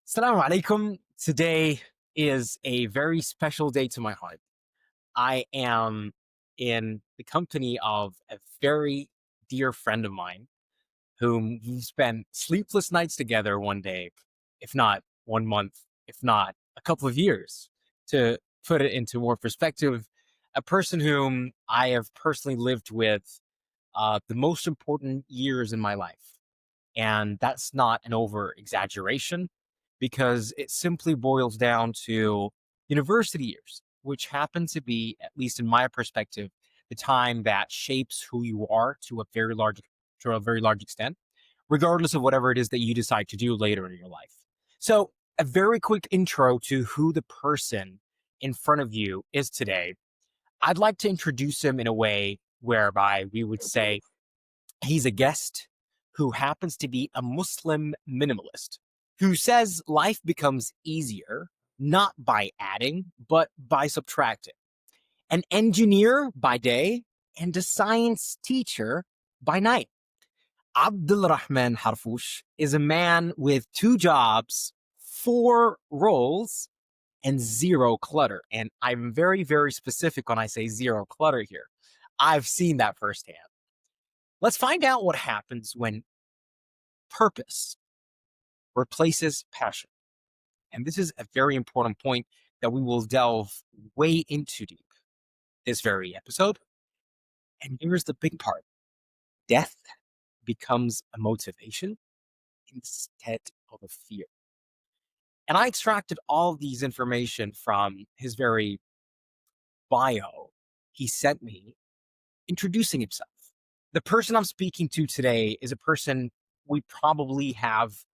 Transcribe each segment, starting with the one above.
Assalamu alaikum. Today is a very special day to my heart. I am in the company of a very dear friend of mine whom we spent sleepless nights together one day, if not 1 month, if not a couple of years. To put it into more perspective, a person whom I have personally lived with the most important years in my life. And that's not an over exaggeration because it simply boils down to university years, which happen to be, at least in my perspective, the time that shapes who you are to a very large extent, regardless of whatever it is that you decide to do later in your life. So, a very quick intro to who the person in front of you is today. I'd like to introduce him in a way whereby we would say he's a guest who happens to be a Muslim minimalist who says life becomes easier not by adding, but by subtracting. An engineer by day and a science teacher by night. Abdelrahman Harfoosh is a man with 2 jobs, 4 roles, and zero clutter. And I'm very, very specific when I say zero clutter here. I've seen that firsthand. Let's find out what happens when purpose replaces passion. And this is a very important point that we will delve way into deep this very episode. And here's the big part: death becomes a motivation instead of a fear. And I extracted all of these information from his very bio he sent me introducing himself. The person I'm speaking to today is a person we probably have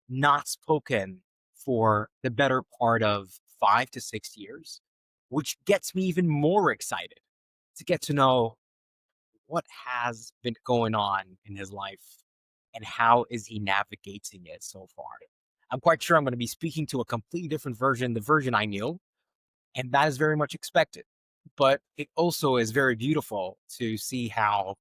not spoken for the better part of 5 to 6 years, which gets me even more excited to get to know what has been going on in his life and how is he navigating it so far. I'm quite sure I'm going to be speaking to a completely different version, the version I knew, and that is very much expected. But it also is very beautiful to see how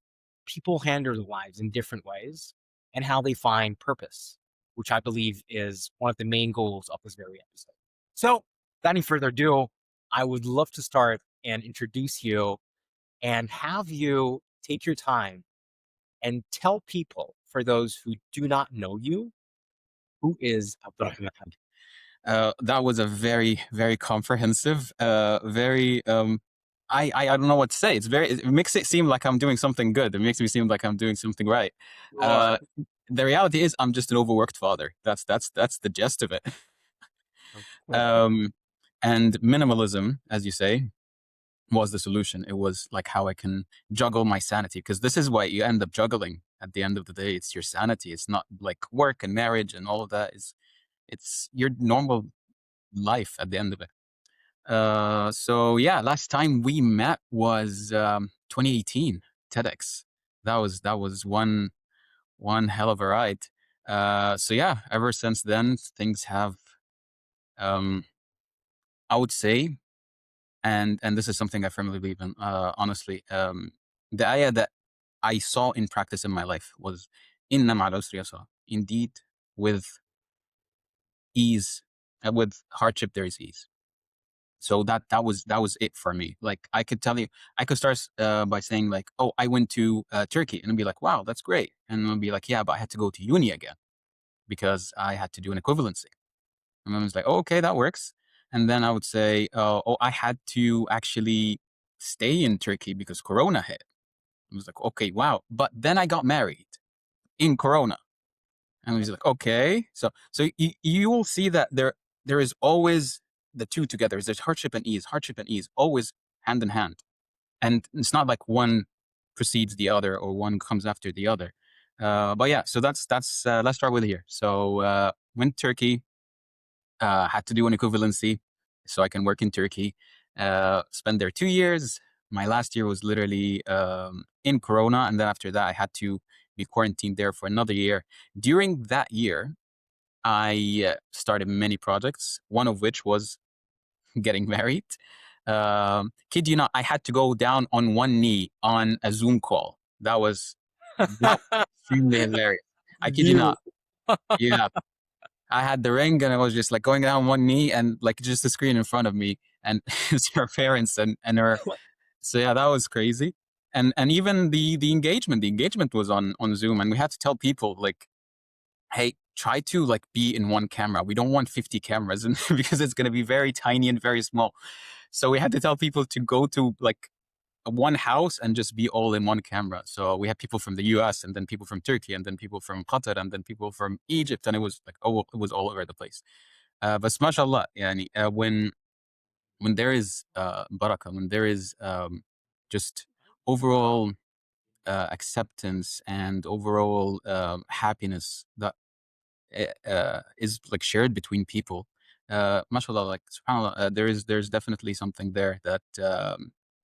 people handle their lives in different ways and how they find purpose, which I believe is one of the main goals of this very episode. So, without any further ado, I would love to start and introduce you and have you take your time and tell people, for those who do not know you, who is Abdurrahman. That was a very, very comprehensive, very, I don't know what to say. It makes it seem like I'm doing something good. It makes me seem like I'm doing something right. Sure. The reality is I'm just an overworked father. That's the gist of it. Of course. Um, and minimalism, as you say, was the solution. It was like how I can juggle my sanity, because this is what you end up juggling at the end of the day. It's your sanity. It's not like work and marriage and all of that. It's your normal life at the end of it. So yeah, last time we met was 2018 TEDx. That was one hell of a ride. So yeah, ever since then things have, um, I would say, and this is something I firmly believe in. Honestly, the ayah that I saw in practice in my life was "Inna ma'al usri yusra." Indeed, with ease, with hardship there is ease. So that was it for me. Like I could tell you, I could start by saying like, "Oh, I went to Turkey," and I'd be like, "Wow, that's great," and I'd be like, "Yeah, but I had to go to uni again because I had to do an equivalency." And then I was like, "Oh, okay, that works." And then I would say, "Oh, I had to actually stay in Turkey because Corona hit." I was like, "Okay, wow," but then I got married in Corona, and he's like, "Okay." So you will see that there is always the two together. There's hardship and ease, always hand in hand. And it's not like one precedes the other or one comes after the other. But yeah, so that's let's start with here. So went to Turkey, had to do an equivalency so I can work in Turkey. Spent there 2 years. My last year was literally in Corona, and then after that, I had to be quarantined there for another year. During that year, I started many projects. One of which was getting married. Kid you not, I had to go down on one knee on a Zoom call. That was extremely hilarious. I kid you not. Beautiful. Yeah. I had the ring and I was just like going down one knee and like just the screen in front of me and it's her parents and her. So yeah, that was crazy. And even the engagement was on Zoom and we had to tell people like, hey, try to like be in one camera. We don't want 50 cameras and because it's going to be very tiny and very small. So we had to tell people to go to like one house and just be all in one camera. So we had people from the US and then people from Turkey and then people from Qatar and then people from Egypt. And it was like, oh, it was all over the place. But mashallah, yani, when there is barakah, when there is just overall acceptance and overall happiness that is like shared between people. Mashallah, like subhanallah, there's definitely something there that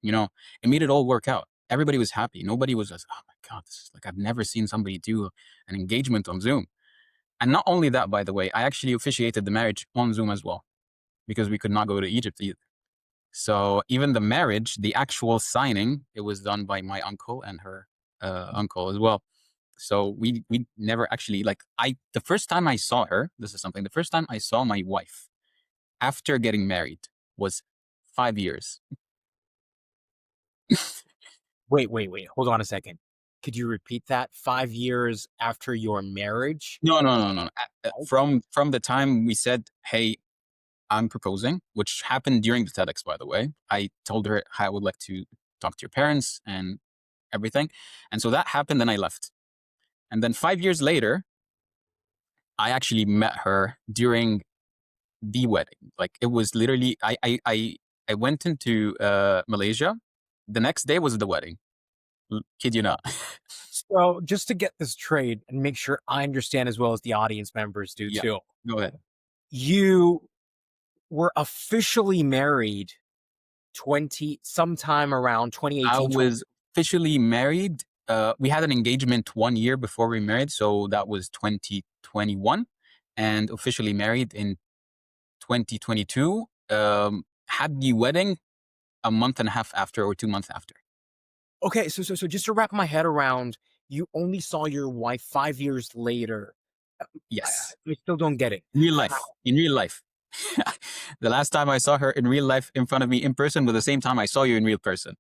you know, it made it all work out. Everybody was happy. Nobody was just, oh my god, this is like I've never seen somebody do an engagement on Zoom. And not only that, by the way, I actually officiated the marriage on Zoom as well because we could not go to Egypt either. So even the marriage, the actual signing, it was done by my uncle and her uncle as well. So we never actually like the first time I saw her, this is something. The first time I saw my wife after getting married was 5 years. Wait. Hold on a second. Could you repeat that? 5 years after your marriage? No. Oh, From the time we said, "Hey, I'm proposing," which happened during the TEDx, by the way. I told her I would like to talk to your parents and everything, and so that happened. And I left, and then 5 years later, I actually met her during the wedding. Like it was literally, I went into Malaysia. The next day was the wedding. Kid you not. so just to get this straight and make sure I understand as well as the audience members do Yeah, too, go ahead. you were officially married 20 sometime around I 2018, was officially married. We had an engagement 1 year before we married, so that was 2021, and officially married in 2022. Had the wedding a month and a half after, or 2 months after. Okay, so just to wrap my head around, you only saw your wife 5 years later. I Yes, I still don't get it. in real How? life. In real life. The last time I saw her in real life in front of me in person was the same time I saw you in real person.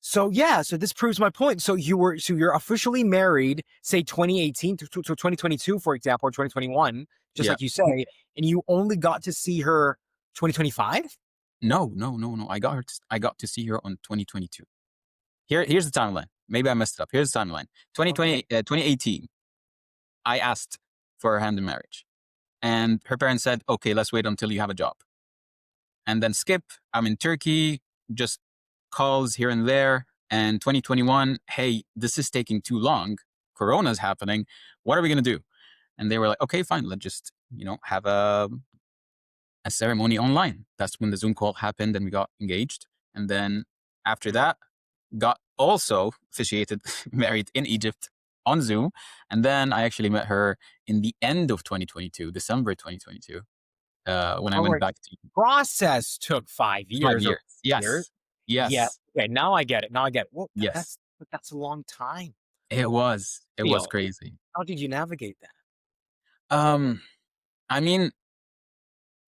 So yeah, so this proves my point. So you're officially married, say 2018 to 2022, for example, or 2021, just Yeah. like you say, and you only got to see her 2025? No. I got to see her on 2022. Here's the timeline. Maybe I messed it up. Here's the timeline. Okay. 2018, I asked for her hand in marriage. And her parents said, okay, let's wait until you have a job. And then skip, I'm in Turkey, just calls here and there. And 2021, hey, this is taking too long. Corona's happening. What are we going to do? And they were like, okay, fine. Let's just, have a ceremony online. That's when the Zoom call happened and we got engaged. And then after that, got also officiated, married in Egypt on Zoom. And then I actually met her in the end of 2022, December 2022, when I All went right. back to Process took 5 5 years or years. years. Yes. Yeah. Yes. Okay. Now I get it. Now I get it. Well, Yes. that's a long time. It was. It was Feel. crazy. How did you navigate that? Um, I mean,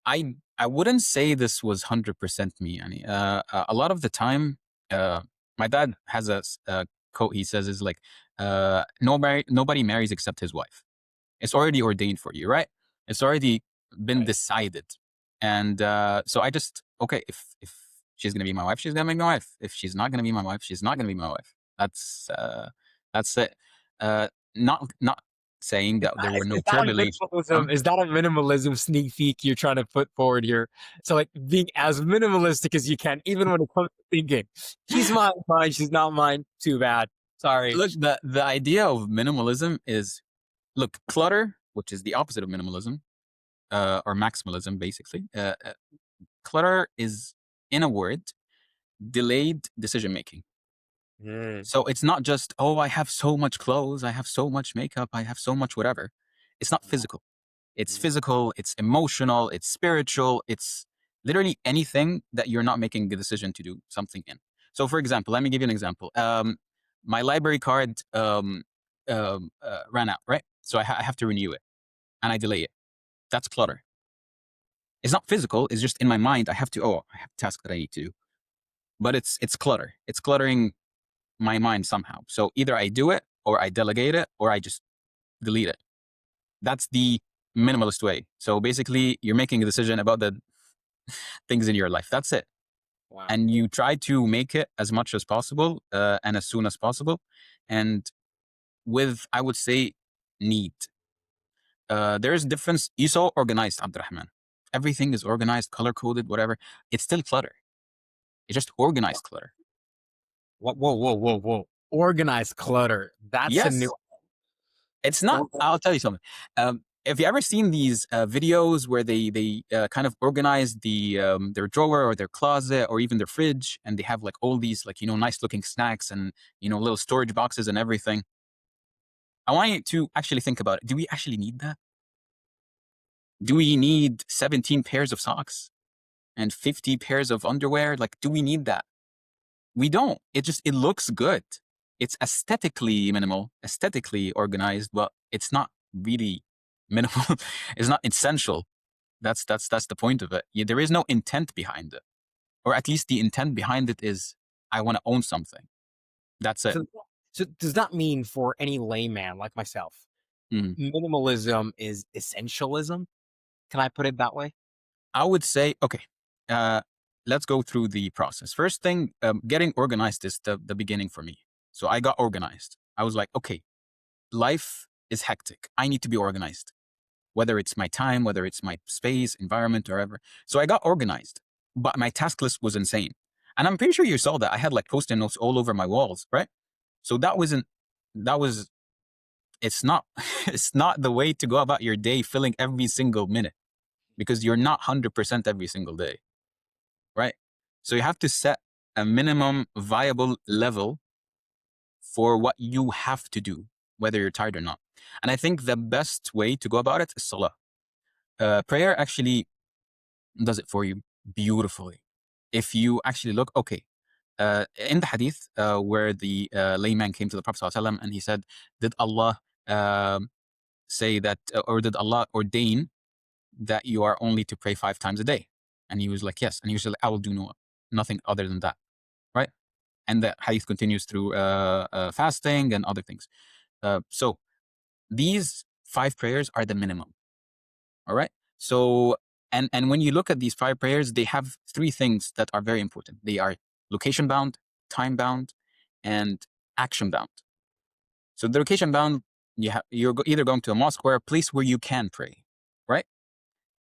I wouldn't say this was 100% me. Yani, a lot of the time, my dad has a quote he says is like, nobody marries except his wife. It's already ordained for you, right? It's already been Right. decided. And so I just, okay, if she's gonna be my wife, she's gonna be my wife. If she's not gonna be my wife, she's not gonna be my wife. That's it. Not saying that there were no Is that a tribulations. minimalism? Is that a minimalism sneak peek you're trying to put forward here? So like being as minimalistic as you can, even when it comes to thinking, she's mine, she's not mine. Too bad. Sorry. Look, the idea of minimalism is, look, clutter, which is the opposite of minimalism, or maximalism, basically. Clutter is, in a word, delayed decision making. Mm, So it's not just, oh, I have so much clothes, I have so much makeup, I have so much whatever. It's not physical. It's mm. physical, it's emotional, it's spiritual, it's literally anything that you're not making a decision to do something in. So, for example, let me give you an example. My library card ran out, right? So I have to renew it and I delay it. That's clutter. It's not physical. It's just in my mind. I have to. Oh, I have a task that I need to do. But it's clutter. It's cluttering my mind somehow. So either I do it, or I delegate it, or I just delete it. That's the minimalist way. So basically, you're making a decision about the things in your life. That's it. Wow. And you try to make it as much as possible and as soon as possible. And with, I would say, need. There is a difference. You saw organized, Abdurrahman. Everything is organized, color coded, whatever. It's still clutter. It's just organized clutter. Whoa, whoa, whoa, whoa, whoa. Organized clutter. That's a new. Yes, it's not. I'll tell you something. Have you ever seen these videos where they kind of organize their drawer or their closet or even their fridge, and they have like all these like nice looking snacks and little storage boxes and everything? I want you to actually think about it. Do we actually need that? Do we need 17 pairs of socks and 50 pairs of underwear? Like, do we need that? We don't. It looks good. It's aesthetically minimal, aesthetically organized, but it's not really minimal. It's not essential. That's the point of it. There is no intent behind it, or at least the intent behind it is I want to own something. That's it. So, so does that mean for any layman like myself, Mm. minimalism is essentialism? Can I put it that way? I would say, okay, uh, let's go through the process. First thing, getting organized is the beginning for me. So I got organized. I was like, okay, life is hectic. I need to be organized, whether it's my time, whether it's my space, environment, or whatever. So I got organized, but my task list was insane. And I'm pretty sure you saw that. I had like post-it notes all over my walls, right? So that was, it's not, it's not the way to go about your day, filling every single minute, because you're not 100% every single day, right? So you have to set a minimum viable level for what you have to do, whether you're tired or not. And I think the best way to go about it is salah. Prayer actually does it for you beautifully. If you actually look, okay, in the hadith where the layman came to the Prophet ﷺ and he said, did Allah say that, or did Allah ordain that you are only to pray 5 times a day? And he was like, yes. And he was like, I will do nothing other than that, right? And the hadith continues through fasting and other things. So these 5 prayers are the minimum. All right. So, and when you look at these 5 prayers, they have 3 things that are very important. They are location bound, time bound, and action bound. So the location bound, you're either going to a mosque or a place where you can pray, right?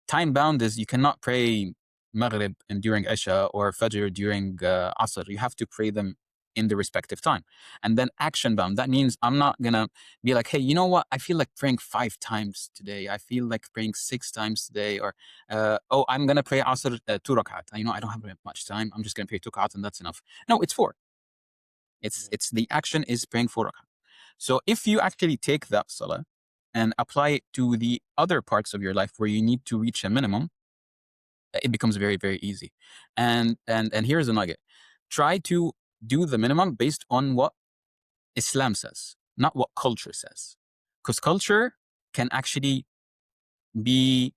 Time bound is you cannot pray Maghrib and during Isha or Fajr during Asr. You have to pray them in the respective time. And then action bound, that means I'm not going to be like, hey, you know what? I feel like praying 5 times today. I feel like praying 6 times today. Or, oh, I'm going to pray Asr 2 rakat. I don't have much time. I'm just going to pray 2 rakat and that's enough. No, it's 4. It's the action is praying 4 rakat. So if you actually take that salah and apply it to the other parts of your life where you need to reach a minimum, it becomes very, very easy. And here's a nugget. Try to do the minimum based on what Islam says, not what culture says. Because culture can actually be,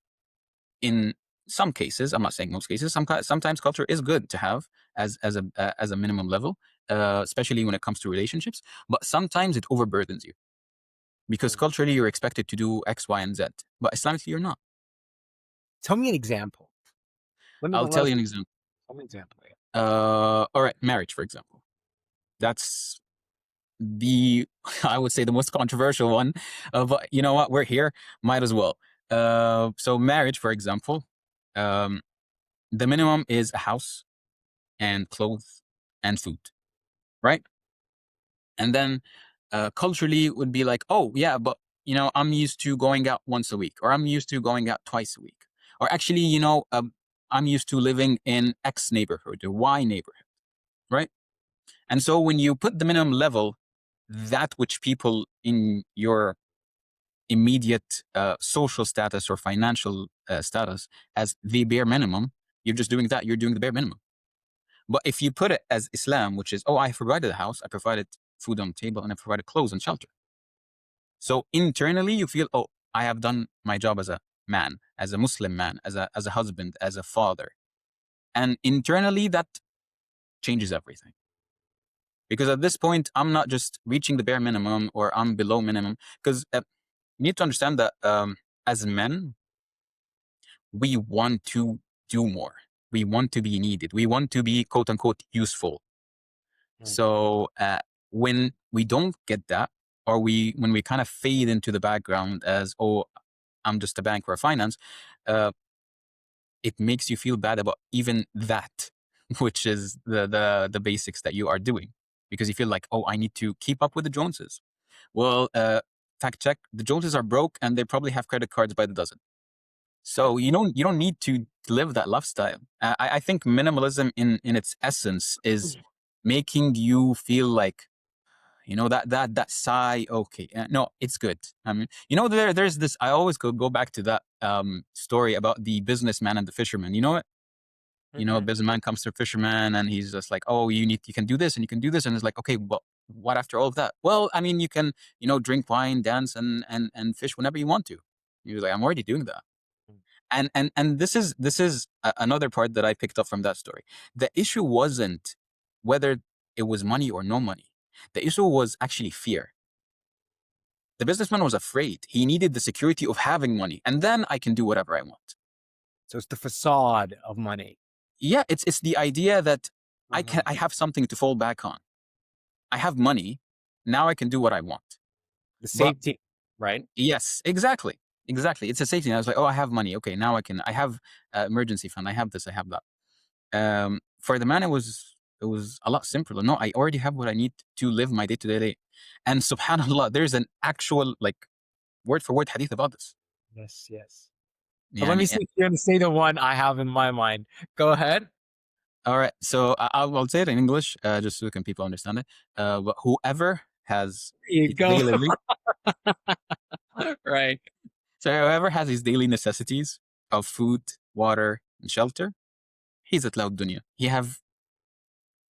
in some cases, I'm not saying most cases, sometimes culture is good to have as a minimum level, especially when it comes to relationships, but sometimes it overburdens you. Because culturally you're expected to do X, Y, and Z, but Islamically you're not. Tell me an example. I'll Let tell us you an example. tell me an example. All right, marriage, for example. That's the, I would say, the most controversial one. But you know what? We're here, might as well. So marriage, for example, the minimum is a house and clothes and food, right? And then culturally it would be like, oh yeah, but I'm used to going out once a week, or I'm used to going out twice a week, or actually, I'm used to living in X neighborhood or Y neighborhood, right? And so when you put the minimum level, that which people in your immediate social status or financial status as the bare minimum, you're just doing that. You're doing the bare minimum. But if you put it as Islam, which is, oh, I provided a house, I provided food on the table, and I provided clothes and shelter. So internally, you feel, oh, I have done my job as a man, as a Muslim man, as a husband, as a father. And internally, that changes everything. Because at this point, I'm not just reaching the bare minimum or I'm below minimum. Because you need to understand that as men, we want to do more. We want to be needed. We want to be quote unquote useful. Mm. So when we don't get that, or when we kind of fade into the background as, oh, I'm just a bank or a finance, uh, it makes you feel bad about even that, which is the basics that you are doing, because you feel like, oh, I need to keep up with the Joneses. Well, fact check: the Joneses are broke, and they probably have credit cards by the dozen. So you don't need to live that lifestyle. I think minimalism in its essence is making you feel like, that sigh. Okay, no, it's good. There's this. I always go back to that story about the businessman and the fisherman. You know it. A Mm-hmm. businessman comes to a fisherman and he's just like, oh, you can do this and you can do this, and it's like, okay, well, what after all of that? Well, I mean, you can drink wine, dance, and fish whenever you want to. He was like, I'm already doing that. And this is another part that I picked up from that story. The issue wasn't whether it was money or no money. The issue was actually fear. The businessman was afraid. He needed the security of having money, and then I can do whatever I want. So it's the facade of money. Yeah, it's the idea that Uh-huh. I have something to fall back on. I have money. Now I can do what I want. The But safety, right? yes, exactly. Exactly. It's a safety net. I was like, oh, I have money. Okay, now I have emergency fund. I have this, I have that. For the man, it was a lot simpler. No, I already have what I need to live my day-to-day day. And subhanallah, there's an actual like word for word hadith about this. Yes, yes. But let me Yani, see if you're going to say the one I have in my mind. Go ahead. all right, so I'll say it in English, just so can people understand it. But whoever has There you his go. daily, Right. so whoever has his daily necessities of food, water, and shelter, he's at Laud Dunya. He have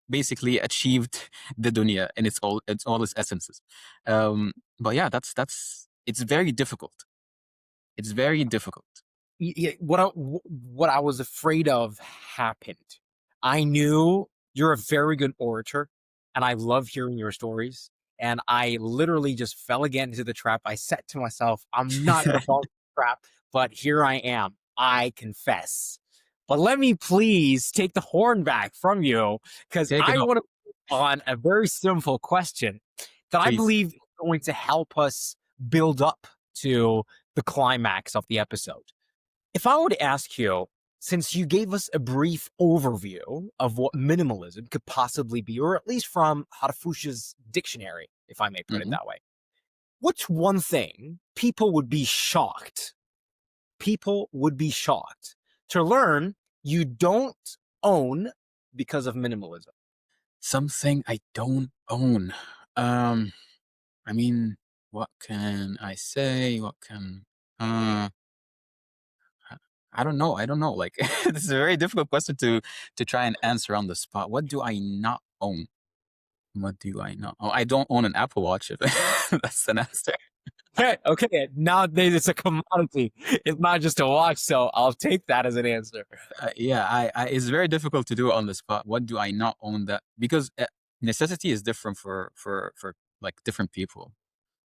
basically achieved the dunya in its all its essences. But yeah, that's it's very difficult. It's very difficult. Yeah, what I was afraid of happened. I knew you're a very good orator, and I love hearing your stories. And I literally just fell again into the trap. I said to myself, I'm not going to fall into the trap, but here I am. I confess. But let me please take the horn back from you because Take it I off, want to on a very simple question that I please. believe is going to help us build up to the climax of the episode. If I were to ask you, since you gave us a brief overview of what minimalism could possibly be, or at least from Harfoosh's dictionary, if I may put it Hmm. that way, what's one thing people would be shocked to learn you don't own because of minimalism? Something I don't own. Um, I mean, what can I say? What can uh I don't know. I don't know. Like this is a very difficult question to try and answer on the spot. What do I not own? What do I not? Oh, I don't own an Apple Watch. If that's an answer. Okay, okay. Nowadays it's a commodity. It's not just a watch, so I'll take that as an answer. Yeah, it's very difficult to do it on the spot. What do I not own that? Because necessity is different for like different people.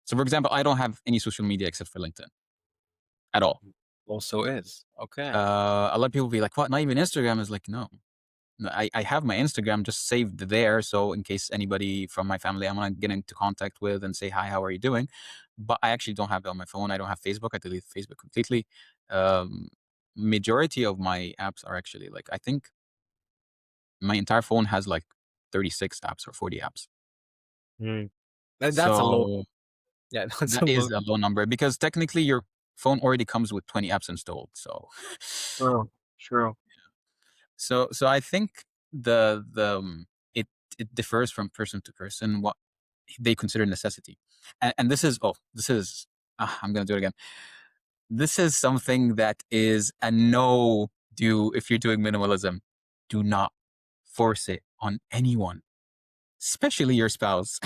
So, for example, I don't have any social media except for LinkedIn at all. Also is. Okay. A lot of people be like, "What? Not even Instagram?" Is like, no. No, I have my Instagram just saved there, so in case anybody from my family I want to get into contact with and say hi, how are you doing? But I actually don't have it on my phone. I don't have Facebook. I deleted Facebook completely. Um, Majority of my apps are actually like, I think my entire phone has like 36 apps or 40 apps. Mm. That's a low. So Yeah, that's that a low. is a low number because technically your phone already comes with 20 apps installed. So True. True. so I think it it differs from person to person what they consider necessity. And this is I'm gonna do it again. This is something that is a no do if you're doing minimalism. Do not force it on anyone, especially your spouse.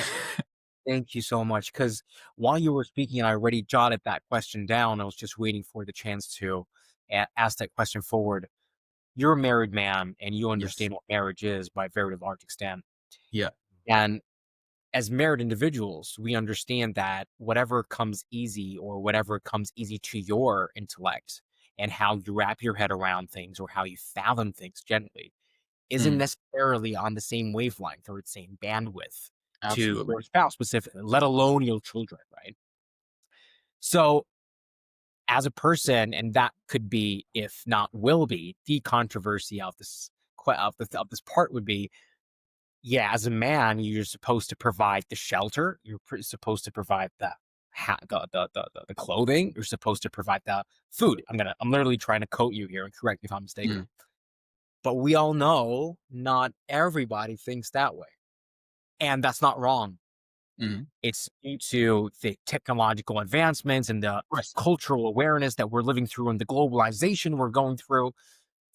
Thank you so much. Because while you were speaking, I already jotted that question down. I was just waiting for the chance to ask that question forward. You're a married man, and you Yes. understand what marriage is by a very large extent. Yeah. And as married individuals, we understand that whatever comes easy or whatever comes easy to your intellect and how you wrap your head around things or how you fathom things generally isn't Mm, necessarily on the same wavelength or the same bandwidth to absolutely. your spouse specifically, let alone your children, right? So, as a person, and that could be, if not will be, the controversy of this part would be, yeah, as a man, you're supposed to provide the shelter. Supposed to provide the clothing. You're supposed to provide the food. I'm literally trying to quote you here and correct me if I'm mistaken. Mm, But we all know not everybody thinks that way. And that's not wrong. mm. It's due to the technological advancements and the Of course. cultural awareness that we're living through and the globalization we're going through.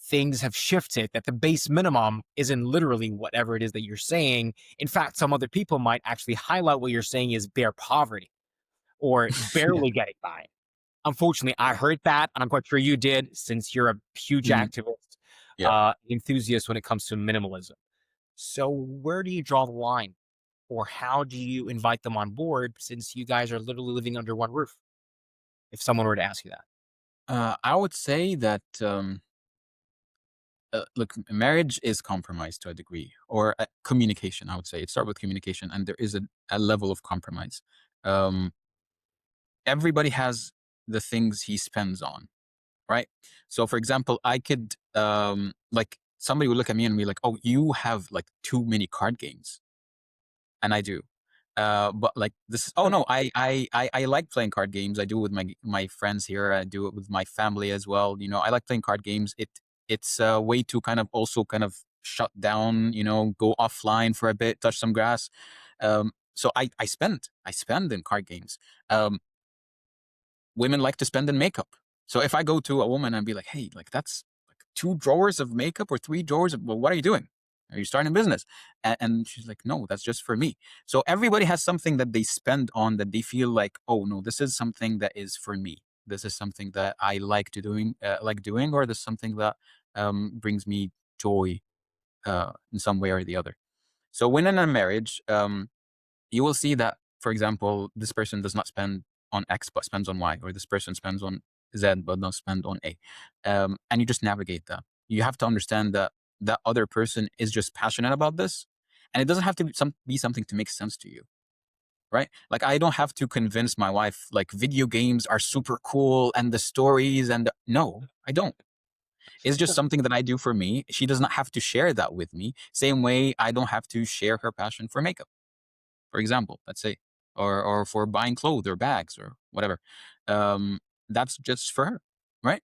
Things have shifted that the base minimum isn't literally whatever it is that you're saying. In fact, some other people might actually highlight what you're saying is bare poverty or Yeah. barely getting by. Unfortunately, I heard that, and I'm quite sure you did, since you're a huge Mm, activist, yeah. enthusiast when it comes to minimalism. So, where do you draw the line? Or how do you invite them on board since you guys are literally living under one roof? If someone were to ask you that. I would say that look, marriage is compromise to a degree, or communication. I would say it starts with communication, and there is a level of compromise. Um, Everybody has the things he spends on, right? So, for example, I could like somebody would look at me and be like, "Oh, you have like too many card games," and I do. But like this, oh no, I like playing card games. I do it with my friends here. I do it with my family as well. You know, I like playing card games. It's a way to kind of also kind of shut down. You know, go offline for a bit, touch some grass. So I spend in card games. Um, Women like to spend in makeup. So if I go to a woman and be like, hey, like that's like 2 drawers of makeup or 3 drawers of, well, what are you doing? Are you starting a business? And she's like, no, that's just for me. So everybody has something that they spend on that they feel like, oh no, this is something that is for me. This is something that I like doing, or this is something that brings me joy in some way or the other. So when in a marriage, you will see that, for example, this person does not spend on X but spends on Y, or this person spends on Z but not spend on A. And you just navigate that. You have to understand that that other person is just passionate about this, and it doesn't have to be something to make sense to you, right? Like I don't have to convince my wife like video games are super cool and the stories and no, I don't. It's just something that I do for me. She does not have to share that with me. Same way I don't have to share her passion for makeup, for example, let's say, or for buying clothes or bags or whatever. Um, that's just for her, right?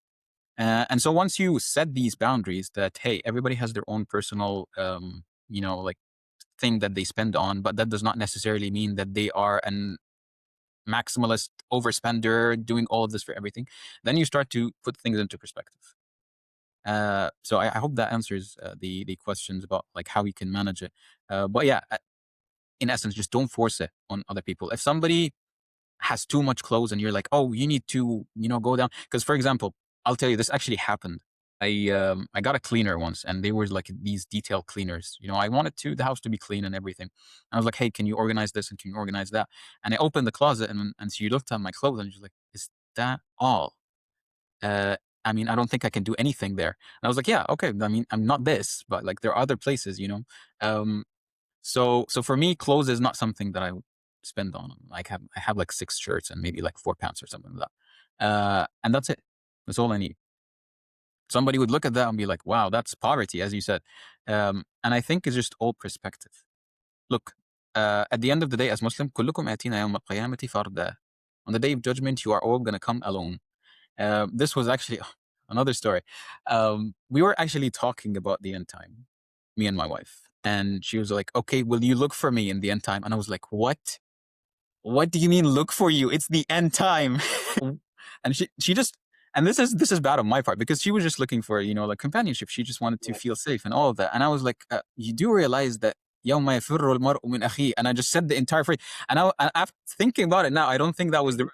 And so once you set these boundaries that hey, everybody has their own personal, like thing that they spend on, but that does not necessarily mean that they are an maximalist overspender doing all of this for everything. Then you start to put things into perspective. So I hope that answers the questions about like how we can manage it. But yeah, in essence, just don't force it on other people. If somebody has too much clothes and you're like, oh, you need to, go down. Because for example, I'll tell you, this actually happened. I got a cleaner once, and they were like these detail cleaners. I wanted the house to be clean and everything. And I was like, hey, can you organize this and can you organize that? And I opened the closet, and she looked at my clothes and she's like, is that all? Uh, I mean, I don't think I can do anything there. And I was like, yeah, okay. I mean, I'm not this, but like there are other places. Um, so for me, clothes is not something that I would spend on. I have like 6 shirts and maybe like 4 pants or something like that. And that's it. That's all I need. Somebody would look at that and be like, wow, that's poverty, as you said. And I think it's just all perspective. Look, at the end of the day, as Muslim, كلكم آتينا يوم القيامة فردا. On the day of judgment, you are all going to come alone. This was actually another story. We were actually talking about the end time, me and my wife. And she was like, okay, will you look for me in the end time? And I was like, what? What do you mean look for you? It's the end time. And she just, and this is bad on my part because she was just looking for, like companionship. She just wanted to Yeah. feel safe and all of that. And I was like, you do realize that يوم يفر المرء من أخيه. And I just said the entire phrase. And after thinking about it now, I don't think that was the.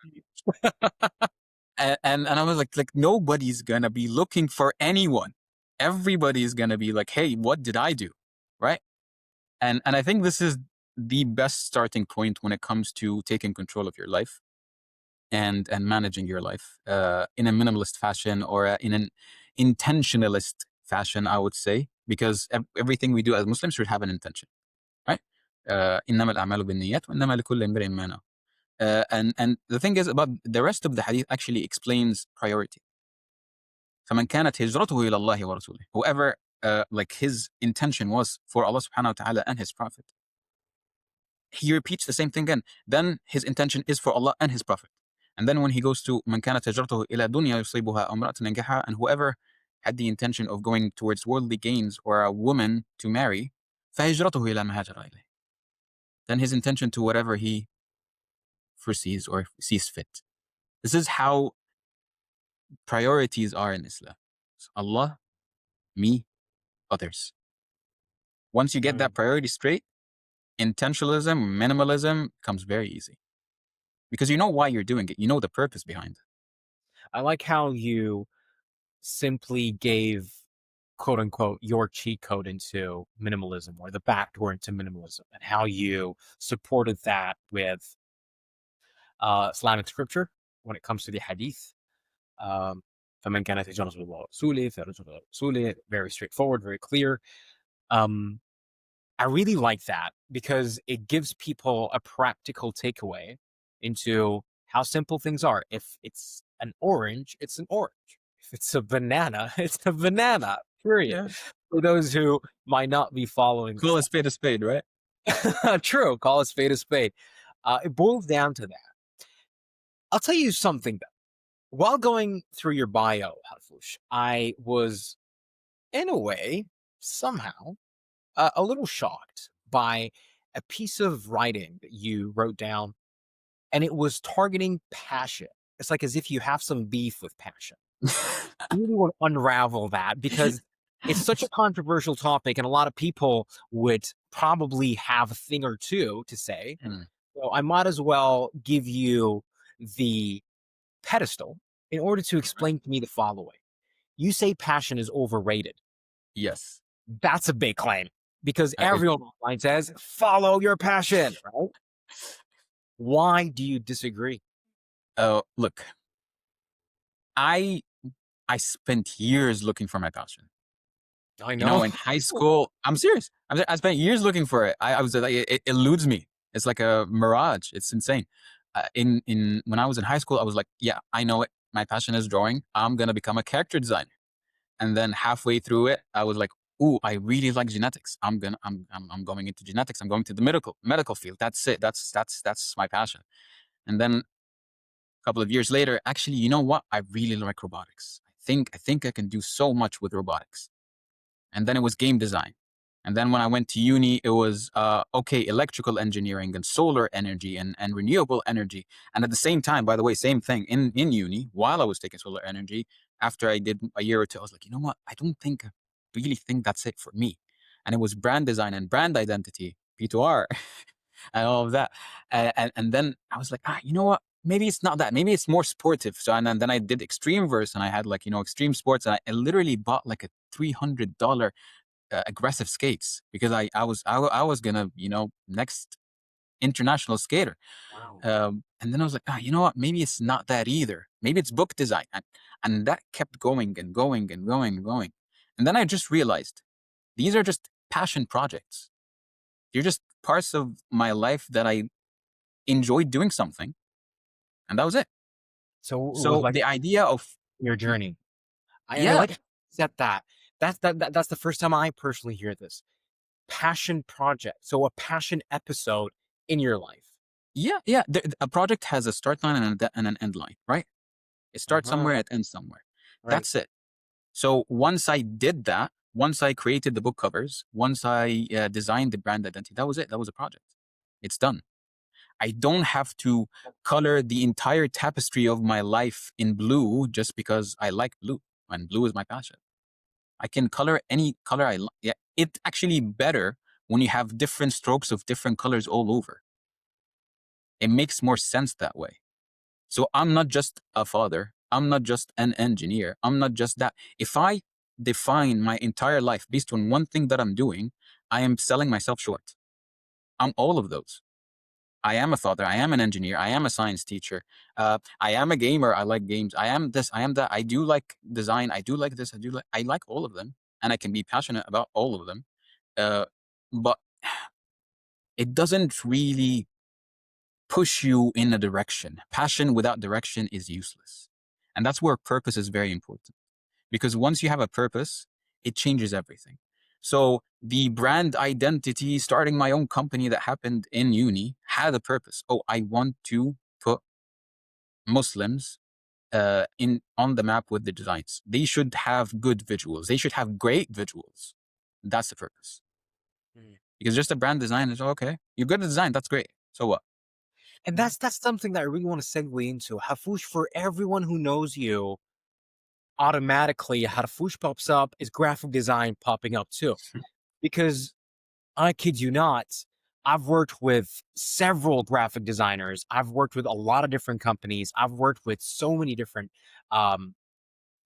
And I was like nobody's gonna be looking for anyone. Everybody's gonna be like, hey, what did I do, right? And I think this is the best starting point when it comes to taking control of your life and managing your life in a minimalist fashion or in an intentionalist fashion, I would say, because everything we do as Muslims should have an intention, right? إنما الأعمال بالنيات وإنما لكل امرئ ما نوى. And the thing is about the rest of the hadith actually explains priority. فمن كانت هجرته إلى الله ورسوله. Whoever like his intention was for Allah subhanahu wa ta'ala and his prophet, he repeats the same thing again. Then his intention is for Allah and his prophet. And then when he goes to من كانت هجرته إلى دنيا يصيبها أو امرأة ينكحها, and whoever had the intention of going towards worldly gains or a woman to marry, فهجرته إلى ما هاجر إليه. Then his intention to whatever he foresees or sees fit. This is how priorities are in Islam. So Allah, me, others. Once you get that priority straight, intentionalism, minimalism comes very easy. Because you know why you're doing it. You know the purpose behind it. I like how you simply gave, quote unquote, your cheat code into minimalism or the backdoor into minimalism, and how you supported that with Islamic scripture when it comes to the hadith. فَمَنْ كَانَتْ هِجْرَتُهُ إِلَى اللَّهِ وَرَسُولِهِ فَهِجْرَتُهُ إِلَى رَسُولِهِ. Very straightforward, very clear. Um, I really like that because it gives people a practical takeaway into how simple things are. If it's an orange, it's an orange. If it's a banana, it's a banana, period. Yeah. For those who might not be following Call a spade, right? True, call a spade a spade. It boils down to that. I'll tell you something though. While going through your bio, Harfoosh, I was, in a way, somehow, a little shocked by a piece of writing that you wrote down, and it was targeting passion. It's like as if you have some beef with passion. I really want to unravel that because it's such a controversial topic, and a lot of people would probably have a thing or two to say. Mm. So I might as well give you the pedestal in order to explain to me the following. You say passion is overrated. Yes. That's a big claim because I agree. everyone online says, follow your passion, right? Why do you disagree? Oh, look, I spent years looking for my passion. I You know, know. in high school, I'm serious. I spent years looking for it. I was like, it eludes me. It's like a mirage. It's insane. In when I was in high school, I was like, yeah, I know it. My passion is drawing. I'm gonna become a character designer. And then halfway through it, I was like, ooh, I really like genetics. I'm going into genetics. I'm going to the medical field. That's it. That's my passion. And then a couple of years later, actually, you know what? I really like robotics. I think I can do so much with robotics. And then it was game design. And then when I went to uni, it was okay, electrical engineering and solar energy and renewable energy. And at the same time, by the way, same thing in uni, while I was taking solar energy, after I did a year or two, I was like, you know what? I really think that's it for me. And it was brand design and brand identity, P2R, and all of that. And then I was like, you know what? Maybe it's not that. Maybe it's more sportive. So and then I did extreme verse, and I had like extreme sports, and I literally bought like a $300 aggressive skates because I was gonna next international skater. Wow. And then I was like, you know what? Maybe it's not that either. Maybe it's book design, and that kept going and going and going and going. And then I just realized these are just passion projects. They're just parts of my life that I enjoyed doing something, and that was it. So it was So like the idea of your journey. I yeah, like how you said that. That's the first time I personally hear this. Passion project. So a passion episode in your life. yeah. A project has a start line and an end line, right? It starts Uh-huh. somewhere, it ends somewhere. Right. That's it. So once I did that, once I created the book covers, once I designed the brand identity, that was it. That was a project. It's done. I don't have to color the entire tapestry of my life in blue just because I like blue and blue is my passion. I can color any color I like. Yeah, it's actually better when you have different strokes of different colors all over. It makes more sense that way. So I'm not just a father. I'm not just an engineer. I'm not just that. If I define my entire life based on one thing that I'm doing, I am selling myself short. I'm all of those. I am a father. I am an engineer. I am a science teacher. I am a gamer. I like games. I am this. I am that. I do like design. I do like this. I like all of them, and I can be passionate about all of them. Uh, but it doesn't really push you in a direction. Passion without direction is useless, and that's where purpose is very important. Because once you have a purpose, it changes everything. So the brand identity, starting my own company that happened in uni, had a purpose. Oh, I want to put Muslims in on the map with the designs. They should have good visuals. They should have great visuals. That's the purpose. Mm. Because just a brand design is okay. You're good at design. That's great. So what? And that's something that I really want to segue into. Harfoosh, for everyone who knows you, automatically Harfoosh pops up, is graphic design popping up too. Because I kid you not, I've worked with several graphic designers. I've worked with a lot of different companies. I've worked with so many different um,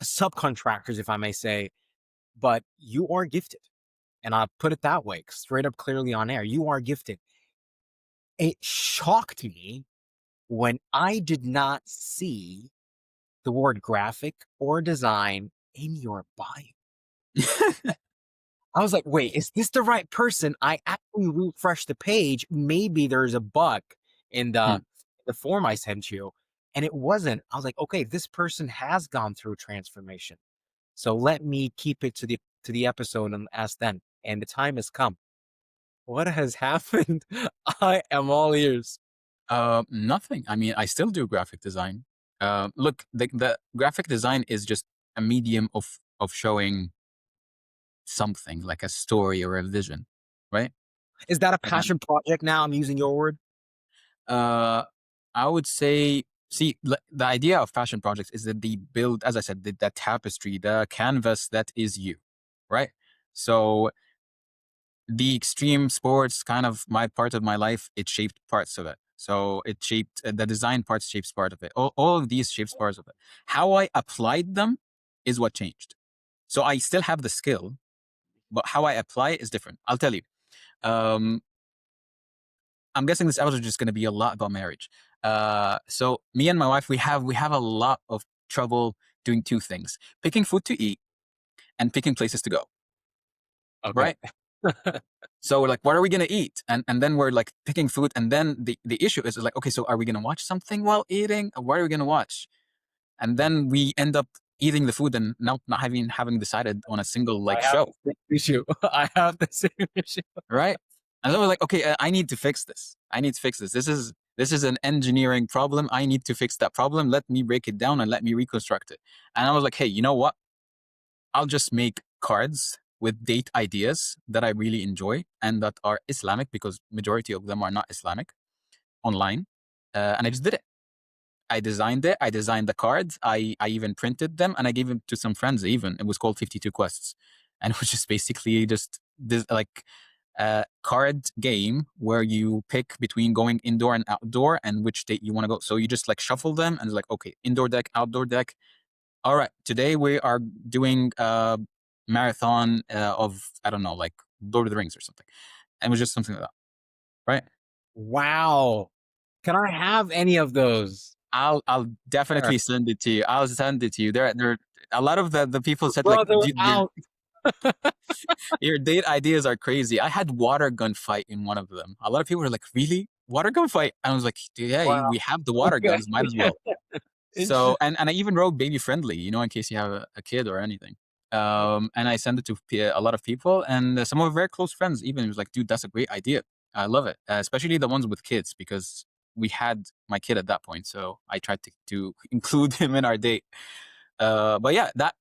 subcontractors, if I may say, but you are gifted. And I put it that way, straight up, clearly on air. You are gifted. It shocked me when I did not see the word graphic or design in your bio. I was like, wait, is this the right person? I actually refreshed the page. Maybe there's a bug in the form I sent you. And it wasn't. I was like, okay, this person has gone through transformation. So let me keep it to the episode and ask them. And the time has come. What has happened? I am all ears. Nothing. I mean, I still do graphic design. Look, the graphic design is just a medium of showing something like a story or a vision, right? Is that a And passion project now? I'm using your word. uh, I would say, see, the idea of passion projects is that they build, as I said, the tapestry, the canvas that is you, right? So the extreme sports, kind of my part of my life, it shaped parts of it. So it shaped the design part shapes part of it. All of these shapes parts of it. How I applied them is what changed. So I still have the skill, but how I apply it is different. I'll tell you. Um, I'm guessing this episode is just going to be a lot about marriage. So me and my wife, we have a lot of trouble doing two things: picking food to eat and picking places to go. Okay. Right? So we're like, what are we gonna eat? And then we're like picking food, and then the issue is like, okay, so are we gonna watch something while eating? Or what are we gonna watch? And then we end up eating the food and not having decided on a single like I have show, the same issue. I have the same issue. right? And then we're like, okay, I need to fix this. I need to fix this. This is an engineering problem. I need to fix that problem. Let me break it down and let me reconstruct it. And I was like, hey, you know what? I'll just make cards with date ideas that I really enjoy and that are Islamic, because majority of them are not Islamic, online. And I just did it. I designed it. I designed the cards. I even printed them and I gave them to some friends even. It was called 52 Quests. And it was just basically just this like a card game where you pick between going indoor and outdoor and which date you want to go. So you just like shuffle them and it's like, okay, indoor deck, outdoor deck. All right, today we are doing a marathon of, I don't know, like Lord of the Rings or something. And it was just something like that, right? Wow. Can I have any of those? I'll Sure. definitely send it to you. I'll send it to you. There a lot of the people said like, Brother "Dude, out. your date ideas are crazy." I had water gun fight in one of them. A lot of people were like, "Really? Water gun fight?" I was like, "Yeah, Wow. we have the water Okay. guns, might as well." So, Interesting. and I even wrote baby friendly, in case you have a kid or anything. And I sent it to a lot of people, and some of my very close friends even was like, dude, that's a great idea. I love it, especially the ones with kids, because we had my kid at that point. So I tried to include him in our date. But yeah, that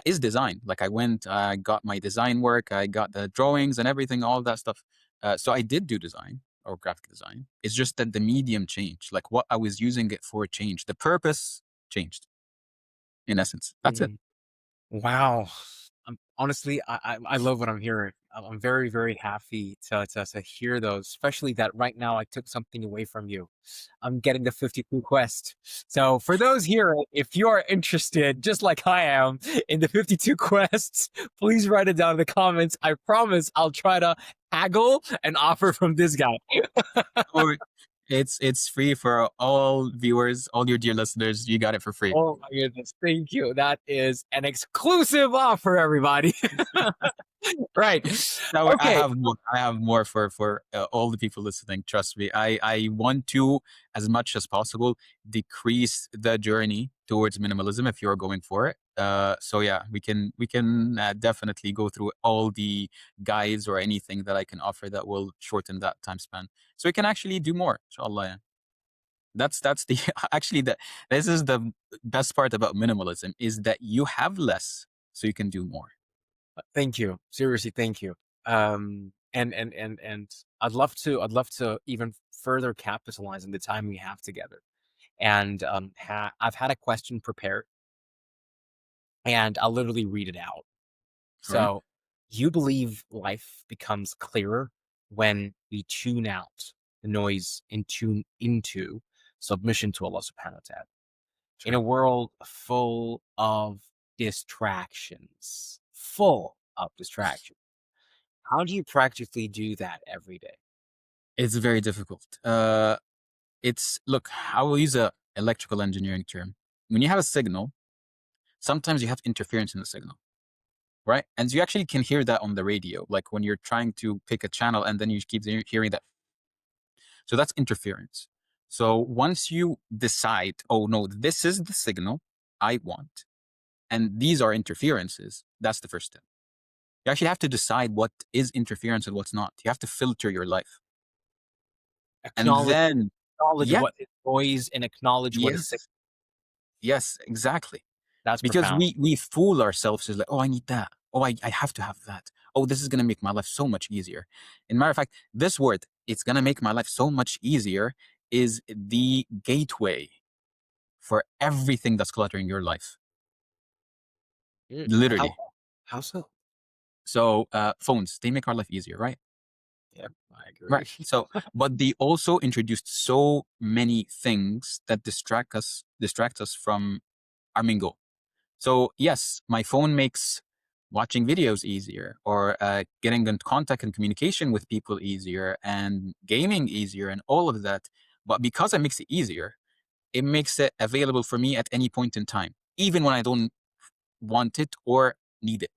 is design. Like I went, I got my design work, I got the drawings and everything, all that stuff. So I did do design or graphic design. It's just that the medium changed. Like what I was using it for changed. The purpose changed, in essence. That's it. Mhm. Wow. honestly, I love what I'm hearing. I'm very, very happy to hear those, especially that right now I took something away from you. I'm getting the 52 quest. So for those here, if you are interested, just like I am, in the 52 quests, please write it down in the comments. I promise I'll try to haggle an offer from this guy. Or it's free for all viewers, all your dear listeners. You got it for free. Oh my goodness. Thank you. That is an exclusive offer, everybody. Right. Now I Okay. have more. I have more for all the people listening. Trust me. I want to, as much as possible, decrease the journey towards minimalism if you're going for it. So yeah, we can definitely go through all the guides or anything that I can offer that will shorten that time span, so we can actually do more. Inshallah. Yeah. That's the actually the this is the best part about minimalism is that you have less, so you can do more. Thank you. Seriously, thank you. And I'd love to even further capitalize on the time we have together. And I've had a question prepared, and I'll literally read it out. Right? So, you believe life becomes clearer when we tune out the noise and tune into submission to Allah subhanahu wa ta'ala. In Sure. a world full of distractions, how do you practically do that every day? It's very difficult. It's look. I will use a electrical engineering term. When you have a signal, sometimes you have interference in the signal, right? And you actually can hear that on the radio, like when you're trying to pick a channel and then you keep hearing that. So that's interference. So once you decide, oh no, this is the signal I want, and these are interferences, that's the first step. You actually have to decide what is interference and what's not. You have to filter your life. And Acknowledge then, acknowledge yeah, what is noise and acknowledge what is sick. yes, yes, exactly. That's Because profound. we fool ourselves as like, oh, I need that. Oh, I have to have that. Oh, this is gonna make my life so much easier. In matter of fact, this word, it's gonna make my life so much easier, is the gateway for everything that's cluttering your life. How Literally. so? So phones, they make our life easier, right? Yeah, I Right. agree. So, but they also introduced so many things that distract us from our main goal. So yes, my phone makes watching videos easier, or getting in contact and communication with people easier, and gaming easier, and all of that. But because it makes it easier, it makes it available for me at any point in time, even when I don't want it or need it.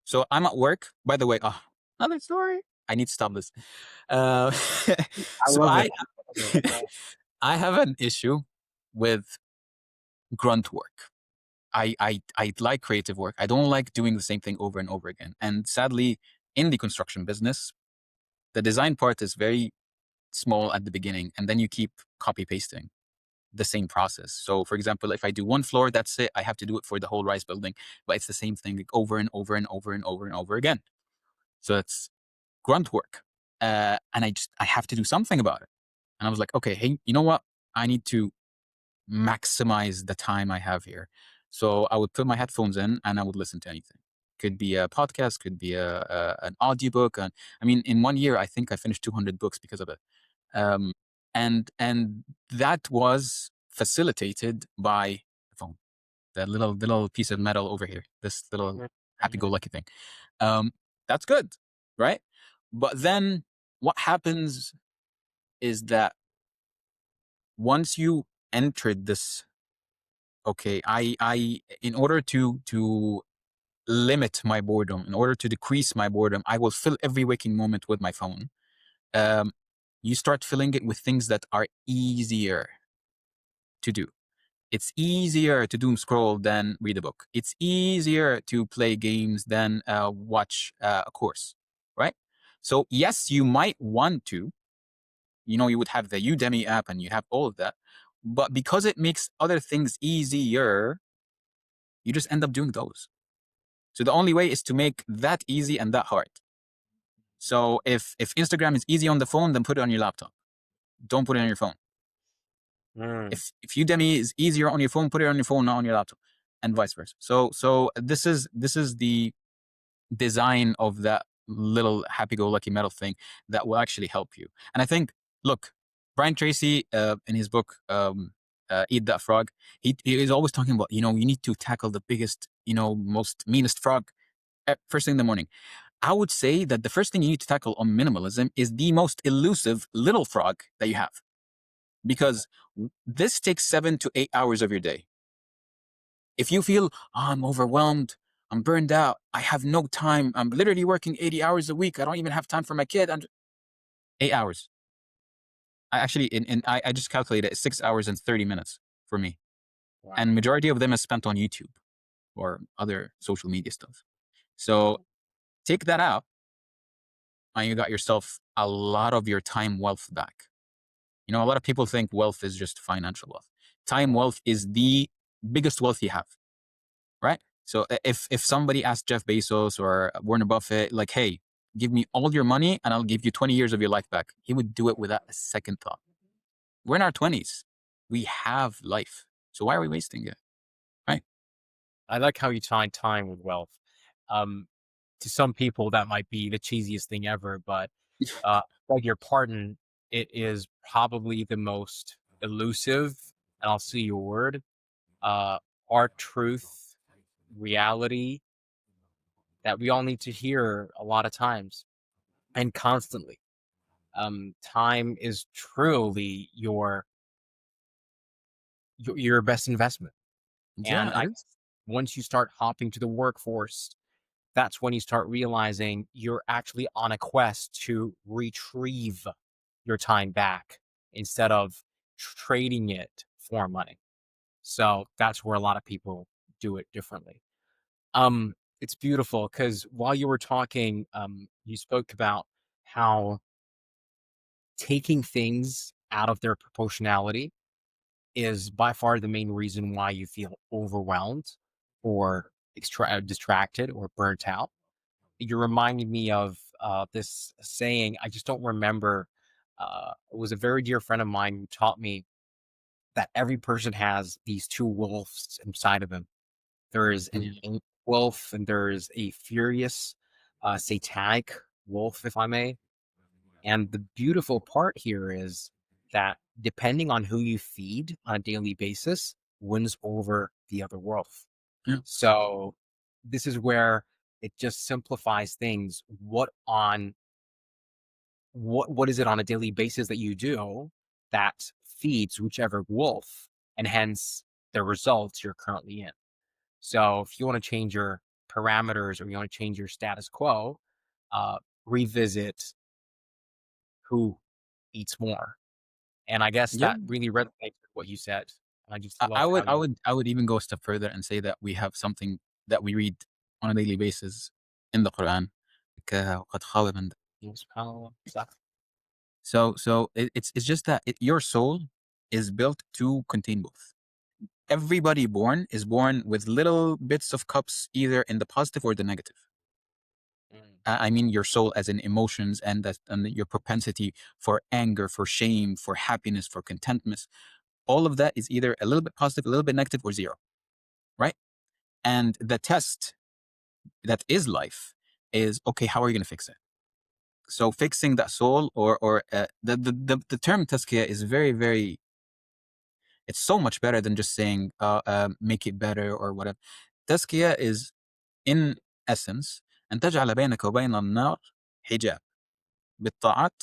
So I'm at work. By the way, another story. I need to stop this. Uh, I so love I it. I love it. I have an issue with grunt work. I like creative work. I don't like doing the same thing over and over again. And sadly, in the construction business, the design part is very small at the beginning, and then you keep copy pasting the same process. So, for example, if I do one floor, that's it. I have to do it for the whole rise building, but it's the same thing like, over and over and over and over and over again. So it's grunt work, and I have to do something about it. And I was like, okay, hey, you know what? I need to maximize the time I have here. So I would put my headphones in and I would listen to anything. Could be a podcast, could be an audiobook. And I mean, in 1 year, I think I finished 200 books because of it. Um, and that was facilitated by the phone, that little piece of metal over here, this little Mhm. happy-go-lucky thing. Um, that's good, right? But then what happens is that once you entered this, okay, I in order to limit my boredom, in order to decrease my boredom, I will fill every waking moment with my phone. Um, you start filling it with things that are easier to do. It's easier to doom scroll than read a book. It's easier to play games than watch a course, right? So yes, you might want to, you would have the Udemy app and you have all of that, but because it makes other things easier, you just end up doing those. So the only way is to make that easy and that hard. So if Instagram is easy on the phone, then put it on your laptop. Don't put it on your phone. Mm. If Udemy is easier on your phone, put it on your phone, not on your laptop. and vice versa. So this is the design of that little happy-go-lucky metal thing that will actually help you. And I think, look, Brian Tracy in his book Eat That Frog, he is always talking about, you know, you need to tackle the biggest, you know, most meanest frog first thing in the morning. I would say that the first thing you need to tackle on minimalism is the most elusive little frog that you have, because this takes 7 to 8 hours of your day. If you feel, oh, I'm overwhelmed, I'm burned out, I have no time, I'm literally working 80 hours a week, I don't even have time for my kid, 8 hours. I actually, I just calculated it, 6 hours and 30 minutes for me. Wow. And majority of them is spent on YouTube or other social media stuff. So take that out, and you got yourself a lot of your time wealth back. You know, a lot of people think wealth is just financial wealth. Time wealth is the biggest wealth you have, right? So if somebody asked Jeff Bezos or Warren Buffett, like, hey, give me all your money and I'll give you 20 years of your life back, he would do it without a second thought. We're in our 20s. We have life. So why are we wasting it? Right? I like how you tie time with wealth. Um, to some people, that might be the cheesiest thing ever, but beg your pardon, it is probably the most elusive, and I'll see your word, uh, art, truth, reality that we all need to hear a lot of times and constantly. Time is truly your best investment, and Yeah, I it is. once you start hopping to the workforce, that's when you start realizing you're actually on a quest to retrieve your time back instead of trading it for money. So that's where a lot of people do it differently. It's beautiful because while you were talking, you spoke about how taking things out of their proportionality is by far the main reason why you feel overwhelmed or distracted or burnt out. You reminded me of this saying. I just don't remember. It was a very dear friend of mine who taught me that every person has these two wolves inside of them. There is an Mhm. angry wolf, and there is a furious, satanic wolf, if I may. And the beautiful part here is that depending on who you feed on a daily basis wins over the other wolf. Yeah. So this is where it just simplifies things. What is it on a daily basis that you do that feeds whichever wolf, and hence the results you're currently in. So if you want to change your parameters or you want to change your status quo, uh, revisit who eats more. And I guess Yeah. that really resonates with what you said. I just I love would how I you would I would even go a step further and say that we have something that we read on a daily basis in the Quran. وَقَدْ خَابَ مَنْ دَسَّاهَا. subhanAllah. So it's just that your soul is built to contain both. Everybody born is born with little bits of cups, either in the positive or the negative. Mm, I mean, your soul as in emotions and your propensity for anger, for shame, for happiness, for contentment. All of that is either a little bit positive, a little bit negative, or zero, right? And the test that is life is, okay, how are you going to fix it? So fixing that soul, or the term tazkiyah is very, very, it's so much better than just saying make it better or whatever. Tazkiyah is, in essence, أن تجعل بينك وبين النار حجاب بالطاعات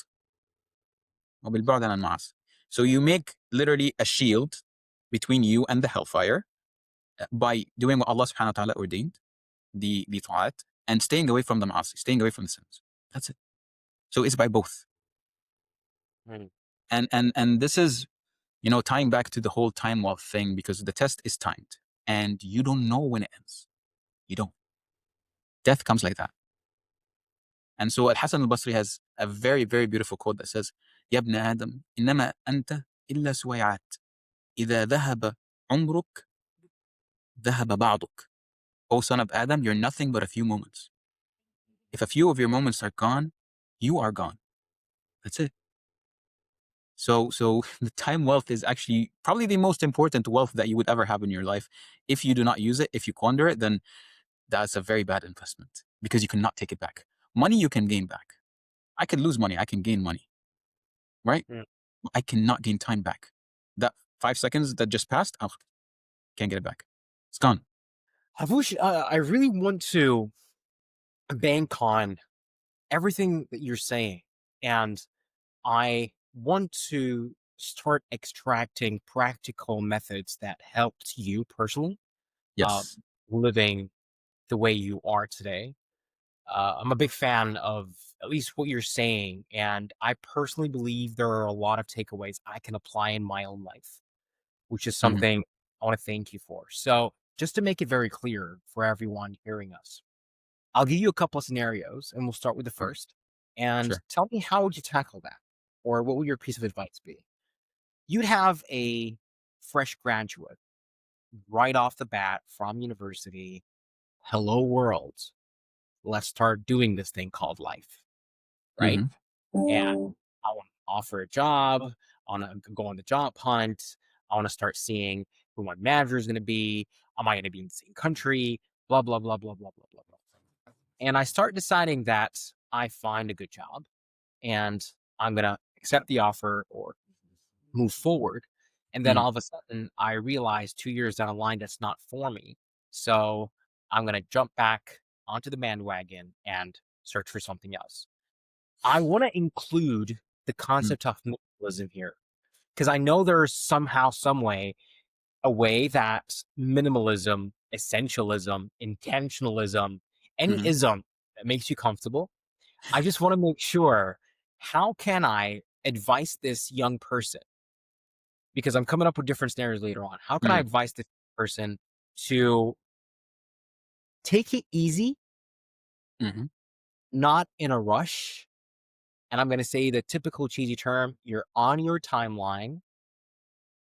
وبالبعد عن المعاصي. So you make literally a shield between you and the hellfire by doing what Allah subhanahu wa ta'ala ordained, the ta'at, and staying away from the ma'asi, staying away from the sins. That's it. So it's by both. mm. And this is, you know, tying back to the whole time wealth thing, because the test is timed and you don't know when it ends. You don't. Death comes like that. And so Al-Hasan al-Basri has a very, very beautiful quote that says, يا ابن آدم إنما أنت إلا سويعات إذا ذهب عمرك ذهب بعضك. O son of Adam, you're nothing but a few moments. If a few of your moments are gone, you are gone. That's it. So the time wealth is actually probably the most important wealth that you would ever have in your life. If you do not use it, if you squander it, then that's a very bad investment because you cannot take it back. Money you can gain back. I can lose money. I can gain money, right? Mm. I cannot gain time back. That 5 seconds that just passed, oh, can't get it back. It's gone. I really want to bank on everything that you're saying, and I want to start extracting practical methods that helped you personally, uh, Yes. living the way you are today. I'm a big fan of at least what you're saying, and I personally believe there are a lot of takeaways I can apply in my own life, which is Hmm. something I want to thank you for. So, just to make it very clear for everyone hearing us, I'll give you a couple of scenarios, and we'll start with the first. And Sure. tell me, how would you tackle that? Or what would your piece of advice be? You'd have a fresh graduate right off the bat from university. Hello, world. Let's start doing this thing called life, right? Hmm. And I want to offer a job. I want to go on the job hunt. I want to start seeing who my manager is going to be. Am I going to be in the same country? Blah, blah, blah, blah, blah, blah, blah, blah. And I start deciding that I find a good job and I'm going to accept the offer or move forward. And then Hmm. all of a sudden, I realize 2 years down the line, that's not for me. So I'm going to jump back onto the bandwagon and search for something else. I want to include the Hmm. concept of minimalism here because I know there's somehow, some way, a way that minimalism, essentialism, intentionalism, any Hmm. ism that makes you comfortable. I just want to make sure, how can I advise this young person? Because I'm coming up with different scenarios later on. How can I Hmm. advise this person to take it easy, Hmm. not in a rush? And I'm going to say the typical cheesy term, you're on your timeline.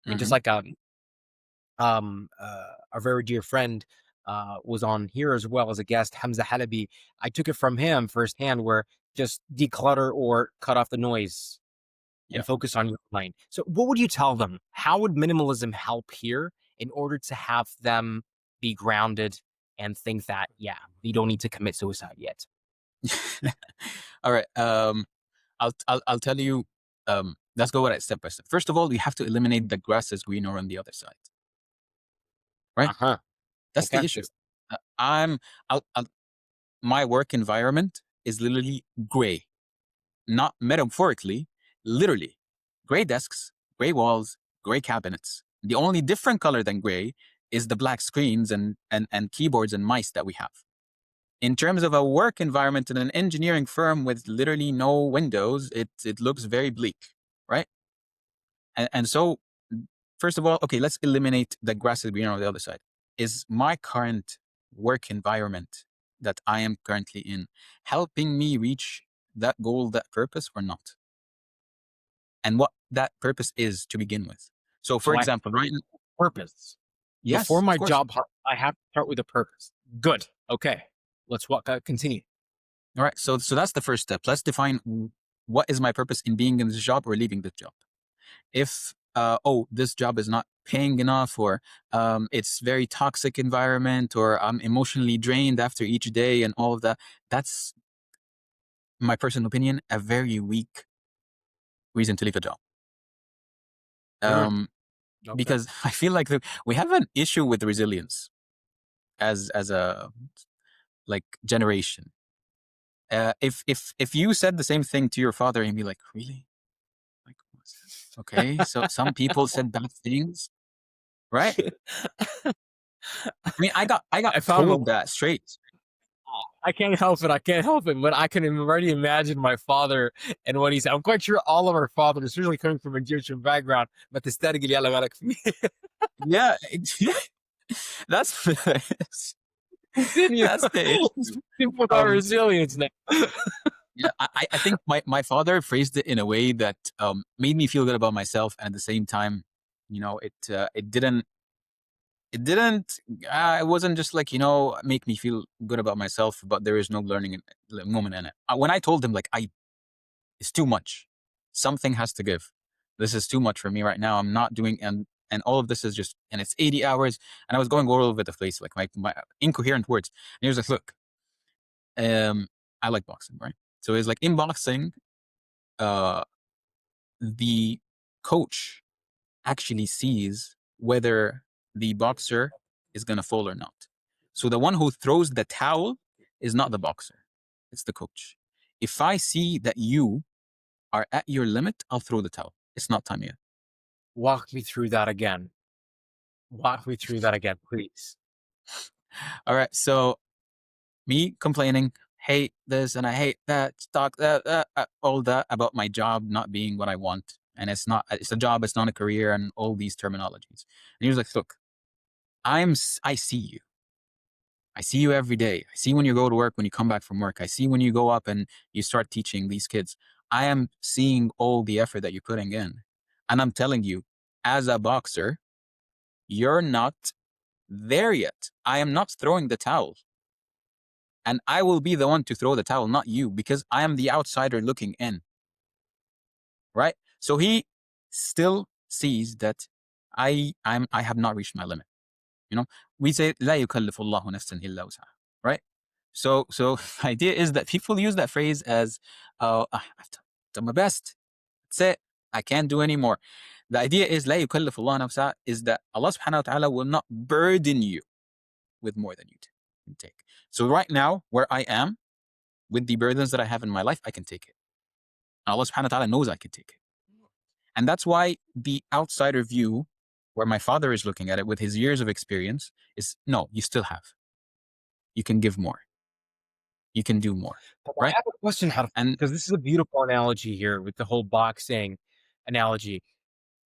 And just Hmm. like our very dear friend was on here as well as a guest, Hamza Halabi. I took it from him firsthand, where just declutter or cut off the noise Yeah. and focus on your mind. So, what would you tell them? How would minimalism help here in order to have them be grounded and think that, yeah, you don't need to commit suicide yet? All right. I'll tell you. Let's go at it step by step. First of all, we have to eliminate the grass is greener on the other side. Right. Uh huh. That's the Okay. issue. I'm. I'll, my work environment is literally gray, not metaphorically, literally. Gray desks, gray walls, gray cabinets. The only different color than gray is the black screens and keyboards and mice that we have. In terms of a work environment in an engineering firm with literally no windows, it looks very bleak, right? And so, first of all, okay, let's eliminate the grass is greener on the other side. Is my current work environment that I am currently in helping me reach that goal, that purpose, or not? And what that purpose is to begin with. So, for So I example, right? purpose before Yes, my of course. job. I have to start with a purpose. Good. Okay. Let's walk. Continue. All right. So that's the first step. Let's define what is my purpose in being in this job or leaving this job. If this job is not paying enough, or it's very toxic environment, or I'm emotionally drained after each day and all of that, that's my personal opinion, a very weak reason to leave a job. Mm, Um, okay. because I feel like we have an issue with resilience as a like generation. If you said the same thing to your father, he'd be like, really? Like, okay, so some people said bad things, right? I mean, I got I found told that straight. I can't help it. I can't help it. But I can already imagine my father and what he said. I'm quite sure all of our fathers, especially coming from a Egyptian background, but the static Yeah, that's continue. that's the issue. People are Um, resilience now. yeah, I think my father phrased it in a way that made me feel good about myself, and at the same time, it wasn't just like make me feel good about myself, but there is no moment in it. When I told him like it's too much, something has to give. this is too much for me right now. I'm not doing, and all of this is just, and it's 80 hours. And I was going all over the place, like my incoherent words. And he was like, look, um, I like boxing, right? So he's like, in boxing, uh, the coach actually sees whether the boxer is going to fall or not. So the one who throws the towel is not the boxer, it's the coach. If I see that you are at your limit, I'll throw the towel. It's not time yet. Walk me through that again. Walk me through that again, please. All right. So me complaining, hate this and I hate that, talk all that about my job not being what I want. And it's a job, it's not a career, and all these terminologies. And he was like, look, I see you. I see you every day. I see when you go to work, when you come back from work. I see when you go up and you start teaching these kids. I am seeing all the effort that you're putting in. And I'm telling you, as a boxer, you're not there yet. I am not throwing the towel. And I will be the one to throw the towel, not you, because I am the outsider looking in. Right? So he still sees that I have not reached my limit. You know, we say لا يكلف الله نفسا إلا وسعها, right? So the idea is that people use that phrase as, I've done my best. That's it. I can't do any more. The idea is لا يكلف الله نفسا is that Allah subhanahu wa ta'ala will not burden you with more than you can take. So right now, where I am, with the burdens that I have in my life, I can take it. Allah subhanahu wa ta'ala knows I can take it. And that's why the outsider view, where my father is looking at it with his years of experience, is no, you still have. You can give more. You can do more. But I Right? have a question, And because this is a beautiful analogy here with the whole boxing analogy.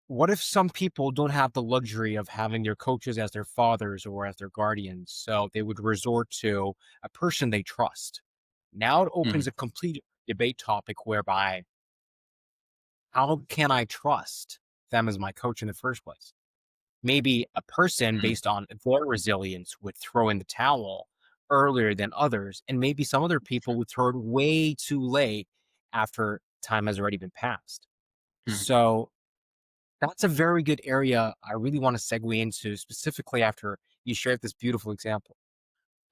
What if some people don't have the luxury of having their coaches as their fathers or as their guardians? So they would resort to a person they trust. Now it opens mm, a complete debate topic whereby how can I trust them as my coach in the first place? Maybe a person mm, based on their resilience would throw in the towel earlier than others, and maybe some other people would throw it way too late after time has already been passed. mm. So that's a very good area I really want to segue into specifically after you shared this beautiful example.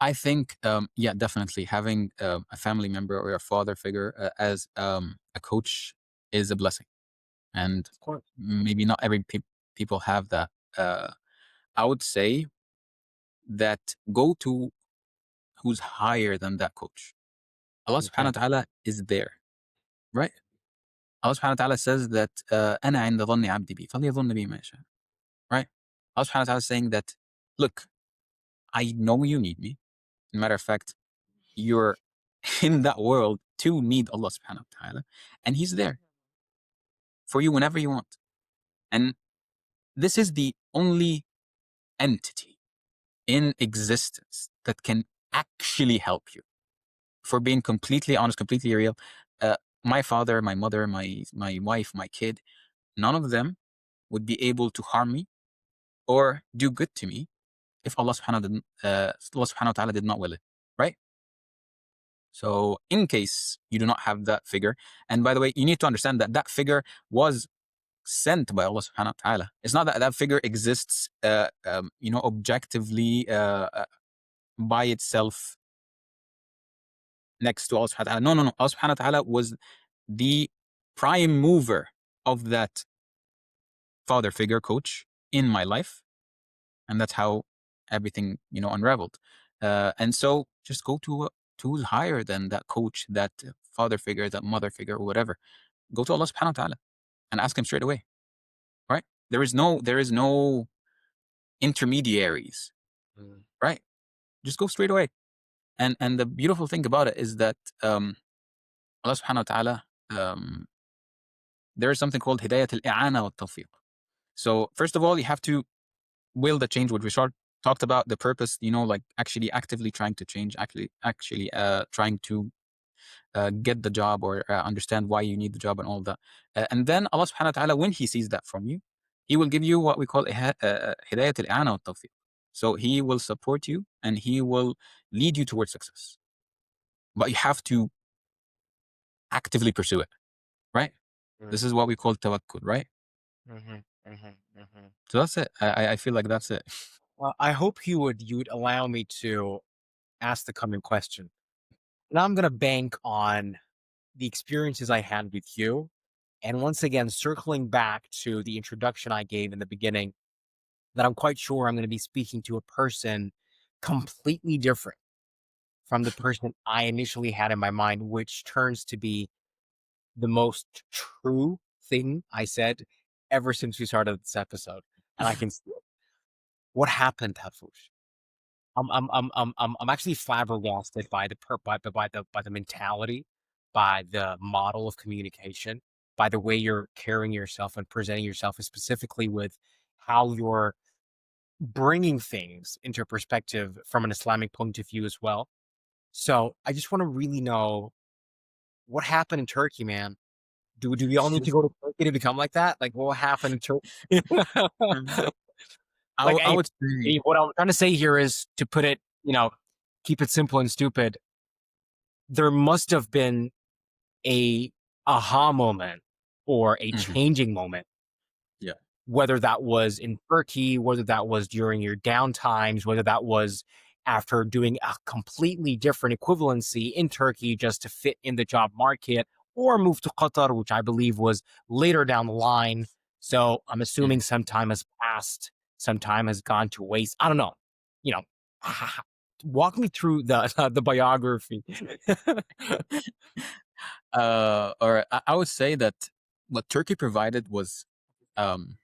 I think, yeah, definitely having a family member or a father figure as a coach is a blessing. And Of course. maybe not every people have that. Uh, I would say that go to who's higher than that coach. Allah subhanahu Okay. wa ta'ala is there, right? Allah subhanahu wa ta'ala says that أنا عند ظن عبدي بي فليظن بي ما يشاء, right? Allah subhanahu wa ta'ala is saying that, look, I know you need me. Matter of fact, you're in that world to need Allah subhanahu wa ta'ala, and He's there for you whenever you want. And this is the only entity in existence that can actually help you. For being completely honest, completely real, my father, my mother, my wife, my kid, none of them would be able to harm me or do good to me if Allah subhanahu wa ta'ala did not will it, right? So in case you do not have that figure, and by the way, you need to understand that that figure was sent by Allah subhanahu wa ta'ala. It's not that that figure exists, objectively by itself next to Allah subhanahu wa ta'ala. No, no, no. Allah subhanahu wa ta'ala was the prime mover of that father figure coach in my life. And that's how everything, unraveled. And so just go to who's higher than that coach, that father figure, that mother figure, or whatever. Go to Allah subhanahu wa ta'ala and ask him straight away. Right? There is no intermediaries. Mm. Right? Just go straight away. And the beautiful thing about it is that Allah subhanahu wa ta'ala, there is something called hidayat al-i'ana wa tawfiq. So first of all, you have to will the change, which we talked about the purpose, like actually actively trying to change, actually trying to get the job or understand why you need the job and all that. And then Allah subhanahu wa ta'ala, when He sees that from you, He will give you what we call hidayat al-i'ana wa tawfiq. So He will support you and He will lead you towards success. But you have to actively pursue it, right? This Mm. is what we call tawakkul, right? Mhm, mhm, mhm. So that's it. I feel like that's it. Well, I hope you would allow me to ask the coming question. Now I'm gonna bank on the experiences I had with you, and once again, circling back to the introduction I gave in the beginning, that I'm quite sure I'm gonna be speaking to a person completely different from the person I initially had in my mind, which turns to be the most true thing I said ever since we started this episode, and I can see it. What happened, Harfoosh? I'm actually flabbergasted by the mentality, by the model of communication, by the way you're carrying yourself and presenting yourself, and specifically with how you're bringing things into perspective from an Islamic point of view as well. So I just want to really know what happened in Turkey, man. Do we all need to go to Turkey to become like that? Like, what happened in Turkey? Like, I would say, what I'm trying to say here is to put it, keep it simple and stupid. There must have been a aha moment or a mhm, changing moment, yeah. whether that was in Turkey, whether that was during your downtimes, whether that was after doing a completely different equivalency in Turkey just to fit in the job market, or move to Qatar, which I believe was later down the line. So I'm assuming Mhm. some time has passed, some time has gone to waste. I don't know. You know, walk me through the the biography. Or I would say that what Turkey provided was, um,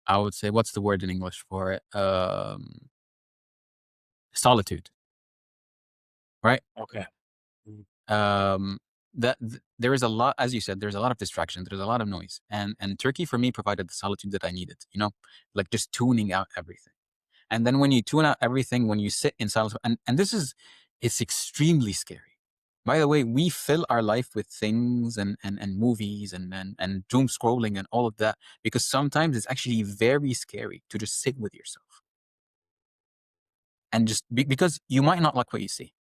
I would say, what's the word in English for it? Solitude, right? Okay. Mm, Um, there is a lot, as you said, there's a lot of distraction, there's a lot of noise, and Turkey for me provided the solitude that I needed. Like just tuning out everything. And then when you tune out everything, when you sit in silence, and it's extremely scary. By the way, we fill our life with things and movies and doom scrolling and all of that because sometimes it's actually very scary to just sit with yourself and just because you might not like what you see,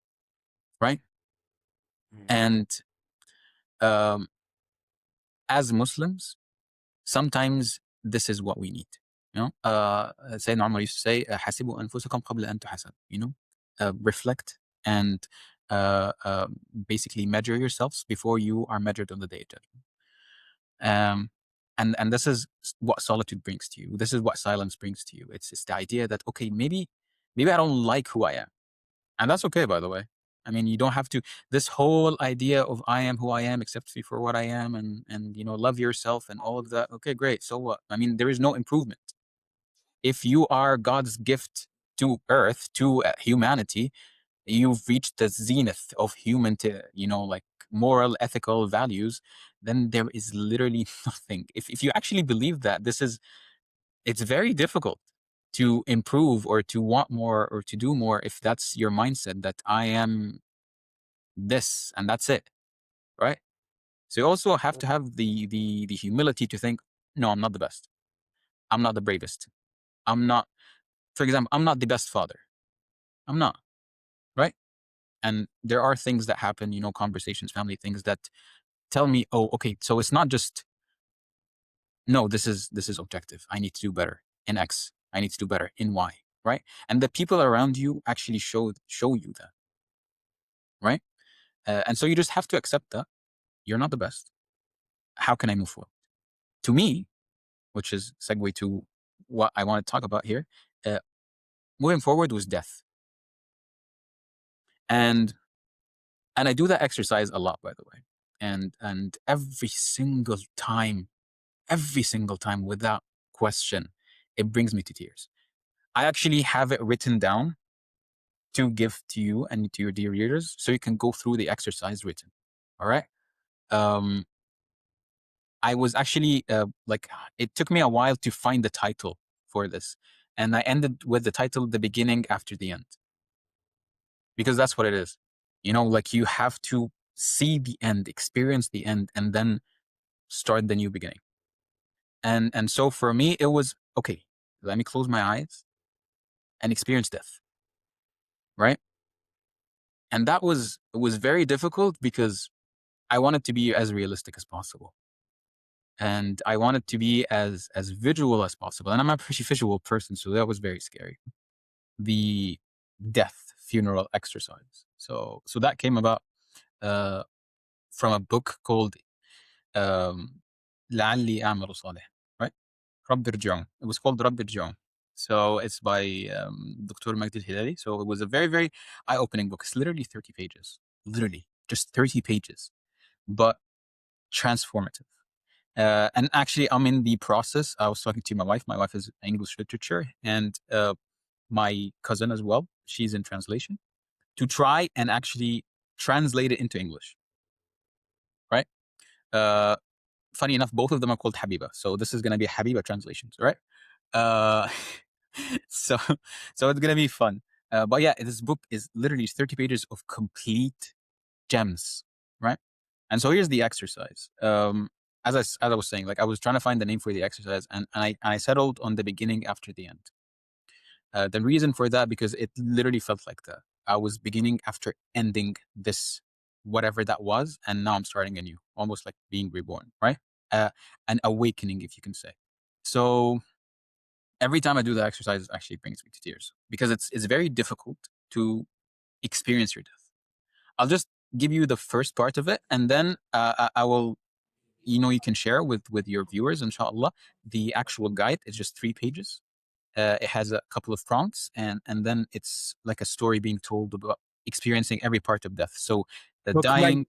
right? mm, And um, as Muslims, sometimes this is what we need. Sayyidina Umar used to say, "حاسبوا أنفسكم قبل أن تحاسب." Reflect and basically measure yourselves before you are measured on the day of judgment. Um, and this is what solitude brings to you. This is what silence brings to you. It's the idea that okay, maybe I don't like who I am, and that's okay, by the way. I mean, you don't have to. This whole idea of I am who I am, accept me for what I am, and love yourself and all of that. Okay, great. So what? I mean, there is no improvement. If you are God's gift to Earth, to humanity, you've reached the zenith of human, like moral, ethical values. Then there is literally nothing. If you actually believe that, it's very difficult to improve or to want more or to do more if that's your mindset that I am this and that's it, right? So you also have to have the humility to think, no, I'm not the best. I'm not the bravest. I'm not, for example, I'm not the best father. I'm not, right? And there are things that happen, conversations, family things that tell me, oh, okay, so it's not just no, this is objective. I need to do better in X. I need to do better in Y, right? And the people around you actually show you that, right? And so you just have to accept that you're not the best. How can I move forward? To me, which is segue to what I want to talk about here. Uh, Moving forward was death, and I do that exercise a lot, by the way. And every single time, without question, it brings me to tears. I actually have it written down to give to you and to your dear readers, so you can go through the exercise written. All right. Um, I was actually like, it took me a while to find the title for this, and I ended with the title "The Beginning After the End" because that's what it is. Like you have to see the end, experience the end, and then start the new beginning. And so for me, it was okay. Let me close my eyes and experience death, right? And that was it was very difficult because I wanted to be as realistic as possible. and I wanted to be as visual as possible. And I'm a pretty visual person, so that was very scary. The death funeral exercise. So that came about uh, from a book called um, لعلي أعمل صالح, right? رب ارجعون. It was called رب ارجعون. So it's by Dr. Magdi al-Hilali. So it was a very, very eye-opening book. It's literally 30 pages. Literally, just 30 pages, but transformative. And actually, I'm in the process. I was talking to my wife. My wife is English literature, and my cousin as well. She's in translation to try and actually translate it into English, right? Uh, Funny enough, both of them are called Habiba. So this is going to be a Habiba translations, right? Uh, so, so it's going to be fun. But yeah, this book is literally 30 pages of complete gems, right? And so here's the exercise. As I was saying, like I was trying to find the name for the exercise, and I settled on the beginning after the end. The reason for that, because it literally felt like that. I was beginning after ending this, whatever that was, and now I'm starting anew, almost like being reborn, right? Uh, an awakening, if you can say. So every time I do the exercise, it actually brings me to tears because it's very difficult to experience your death. I'll just give you the first part of it, and then I will, you can share with your viewers, inshallah. The actual guide is just 3 pages. It has a couple of prompts, and then it's like a story being told about experiencing every part of death. So the Book my dying,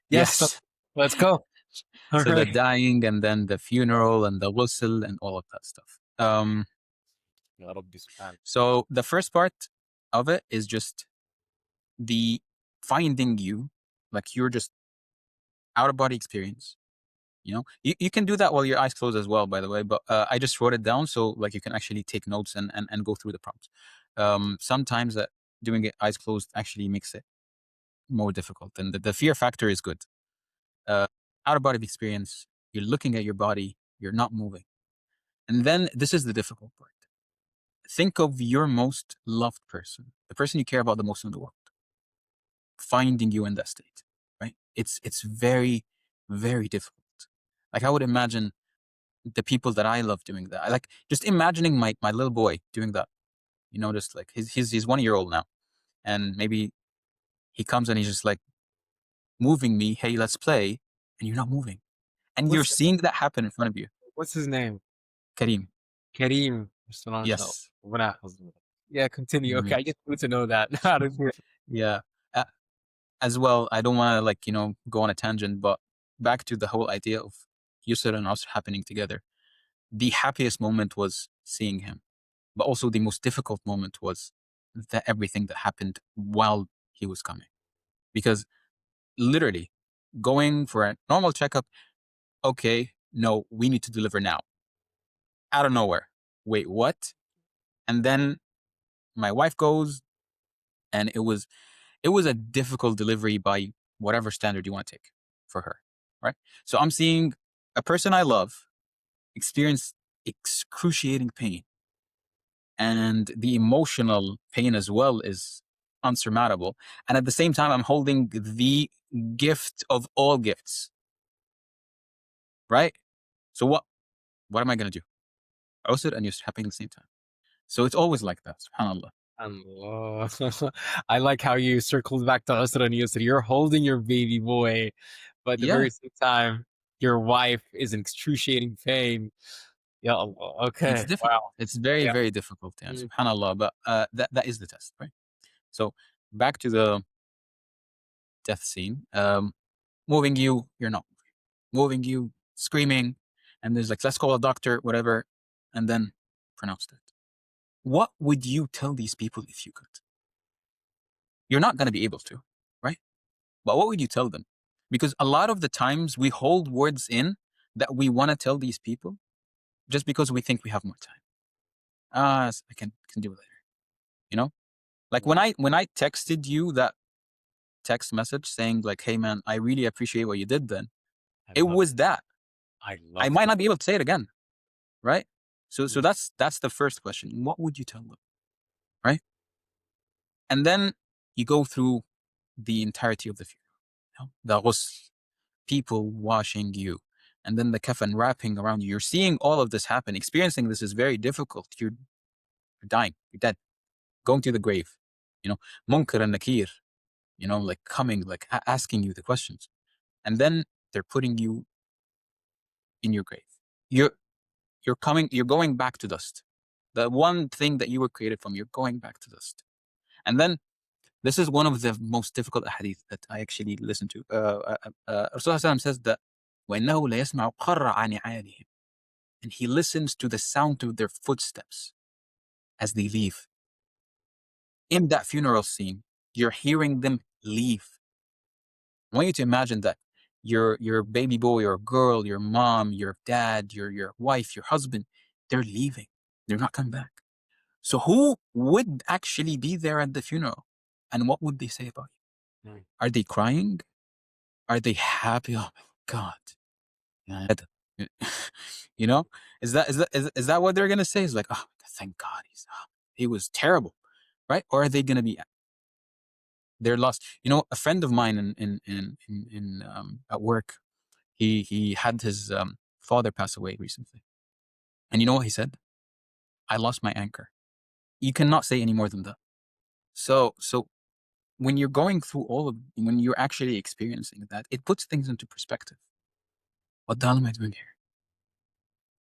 yes. yes. Let's go. All So the right. dying, and then the funeral, and the ghusl, and all of that stuff. Ya Rabbi subhan. So the first part of it is just the finding you, like you're just out of body experience. You can do that while your eyes closed as well, by the way, but I just wrote it down so like you can actually take notes and go through the prompts. Sometimes doing it eyes closed actually makes it more difficult, and the fear factor is good. uh, Out of body experience, you're looking at your body, you're not moving, and then this is the difficult part. Think of your most loved person, the person you care about the most in the world, finding you in that state, right? It's very, very difficult. Like I would imagine the people that I love doing that. I like just imagining my little boy doing that. Just like he's 1 year old now, and maybe he comes and he's just like moving me. Hey, let's play, and you're not moving, and you're What's seeing that happen in front of you. what's his name? Kareem, Kareem. Subhanallah. yes, Yeah, continue. Okay, I yes, just need to know that. How to do it. yeah. Uh, as well, I don't want to like go on a tangent, but back to the whole idea of Yusr and us happening together. The happiest moment was seeing him, but also the most difficult moment was everything that happened while he was coming. Because literally going for a normal checkup, okay, no, we need to deliver now. Out of nowhere. Wait, what? And then my wife goes, and it was a difficult delivery by whatever standard you want to take for her. Right? So I'm seeing a person I love experience excruciating pain. And the emotional pain as well is unsurmountable. And at the same time, I'm holding the gift of all gifts, right? So what am I going to do? Usr and Yusr happening at the same time. So it's always like that, subhanAllah. Allah. I like how you circled back to Usra and you said you're holding your baby boy, but at the Yeah, very same time, your wife is in excruciating pain. Ya Allah. it's Okay. difficult. Wow. It's very, Yeah. very difficult, yeah, Mm. subhanAllah. But that is the test, right? So back to the death scene. Moving you, you're not moving you, screaming, and there's like, let's call a doctor, whatever, and then pronounced it. What would you tell these people if you could? You're not going to be able to, right? But what would you tell them? Because a lot of the times we hold words in that we want to tell these people just because we think we have more time. I can do it later. You know, like when Mm. I texted you that text message saying like, "Hey man, I really appreciate what you did." Then I it love was that. I I love might that. not be able to say it again, right? So Mm. that's the first question. What would you tell them, right? And then you go through the entirety of the funeral. The ghusl, people washing you, and then the kafan wrapping around you. You're seeing all of this happen. Experiencing this is very difficult. You're dying. You're dead. Going to the grave. You know, munkar and nakir. You know, like coming, like asking you the questions, and then they're putting you in your grave. You're you're going back to dust. The one thing that you were created from, you're going back to dust. And then this is one of the most difficult hadith that I actually listen to. Rasulullah says that وَإِنَّهُ لَيَسْمَعُ قَرَّ عَنِعَانِهِمْ, and he listens to the sound of their footsteps as they leave. In that funeral scene, you're hearing them leave. I want you to imagine that your baby boy or girl, your mom, your dad, your wife, your husband, they're leaving. They're not coming back. So who would actually be there at the funeral? And what would they say about you? Mm. Are they crying? Are they happy? Oh my God. You know, is that what they're gonna say? It's like, oh, thank God he was terrible, right? Or are they gonna be, they're lost? You know, a friend of mine in at work, he had his father pass away recently, and you know what he said? I lost my anchor. You cannot say any more than that. So when you're going through when you're actually experiencing that, it puts things into perspective. What the hell am I doing here?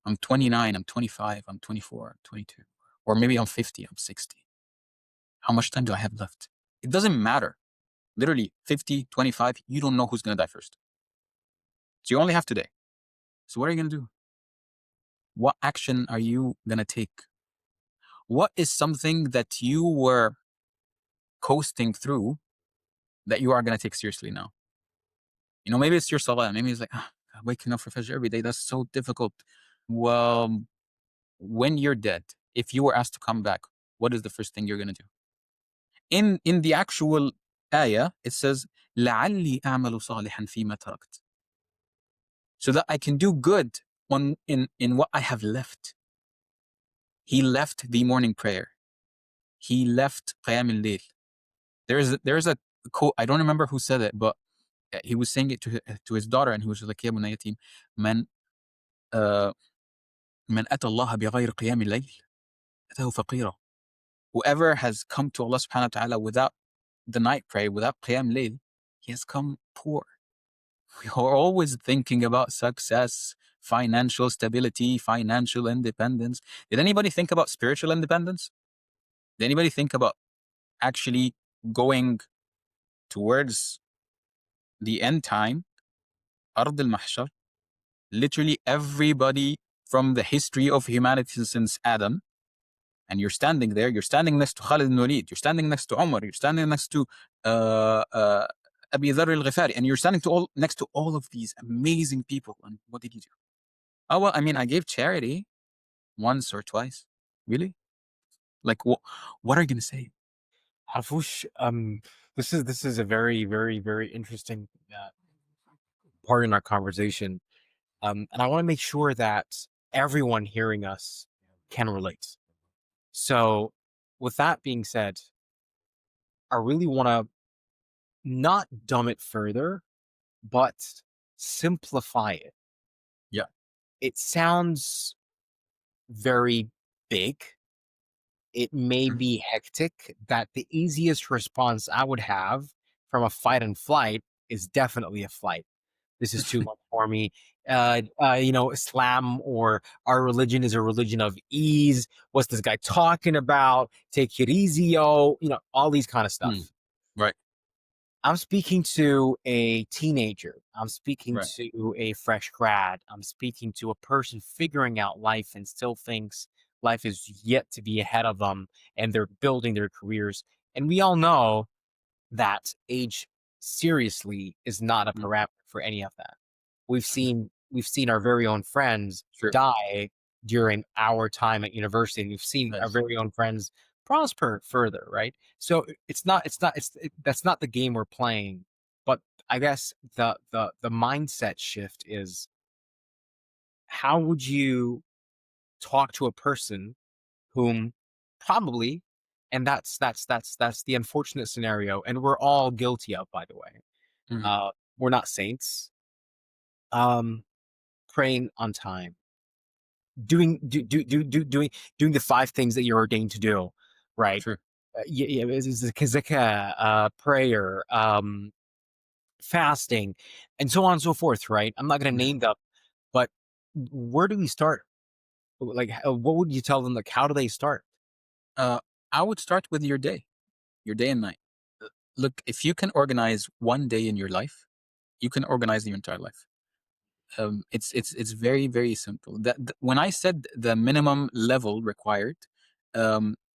I'm 29, I'm 25, I'm 24, I'm 22, or maybe I'm 50, I'm 60. How much time do I have left? It doesn't matter. Literally 50, 25, you don't know who's going to die first. So you only have today. So what are you going to do? What action are you going to take? What is something that you were coasting through that you are going to take seriously now? You know, maybe it's your salah. Maybe it's like, waking up for Fajr every day, that's so difficult. Well, when you're dead, if you were asked to come back, what is the first thing you're going to do? In the actual ayah, it says, لَعَلِّي أَعْمَلُ صَالِحًا فِيمَا تَرَكْتُ, so that I can do good in what I have left. He left the morning prayer. He left Qiyam al-Layl. There's a quote, I don't remember who said it, but he was saying it to his daughter, and he was like, يا بنيتي من من أتى الله بغير قيام الليل أتاه فقيرا. Whoever has come to Allah subhanahu wa ta'ala without the night prayer, without Qiyam Layl, he has come poor. We are always thinking about success, financial stability, financial independence. Did anybody think about spiritual independence? Did anybody think about actually going towards the end time, Ard al-Mahshar? Literally everybody from the history of humanity since Adam, and you're standing there, you're standing next to Khalid ibn Walid, you're standing next to Umar, you're standing next to uh, uh, Abi Dharr al-Ghifari, and you're standing next to all of these amazing people. And what did you do? Oh, well, I mean, I gave charity once or twice. Really? Like, what are you going to say? Harfoosh, this is a very, very, very interesting part in our conversation. And I want to make sure that everyone hearing us can relate. So, with that being said, I really want to not dumb it further, but simplify it. Yeah. It sounds very big. It may Mhm. be hectic. That the easiest response I would have from a fight and flight is definitely a flight. This is too much for me. Islam or our religion is a religion of ease. What's this guy talking about? Take it easy, yo. All these kind of Mm. stuff. Right. I'm speaking to a teenager. I'm speaking Right. to a fresh grad. I'm speaking to a person figuring out life and still thinks life is yet to be ahead of them and they're building their careers. And we all know that age seriously is not a Mm. parameter for any of that. We've seen our very own friends Sure. die during our time at university, and we've seen our Yes. very own friends prosper further, right? So that's not the game we're playing. But I guess the mindset shift is, how would you talk to a person whom probably, and that's the unfortunate scenario, and we're all guilty of, by the way. Mhm. Uh, we're not saints. Um, praying on time, doing doing the five things that you're ordained to do, right? Sure. Yeah, yeah, it's zakah, prayer, fasting, and so on and so forth, right? I'm not going to Yeah. name them, but where do we start? Like, what would you tell them? Like, how do they start? Uh, I would start with your day and night. Look, if you can organize one day in your life, you can organize your entire life. It's very very simple. When I said the minimum level required,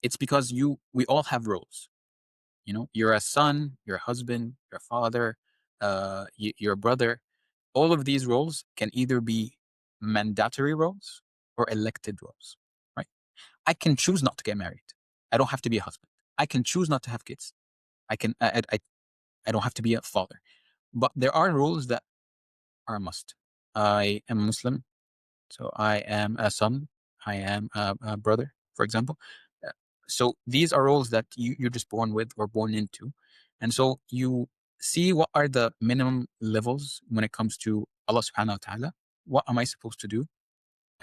it's because we all have roles. You know, you're a son, you're a husband, you're a father, you're a brother. All of these roles can either be mandatory roles or elected roles, right? I can choose not to get married. I don't have to be a husband. I can choose not to have kids. I can. I don't have to be a father. But there are rules that are a must. I am Muslim, so I am a son. I am a brother, for example. Uh, So these are roles that you're just born with or born into. And so you see what are the minimum levels when it comes to Allah subhanahu wa ta'ala. What am I supposed to do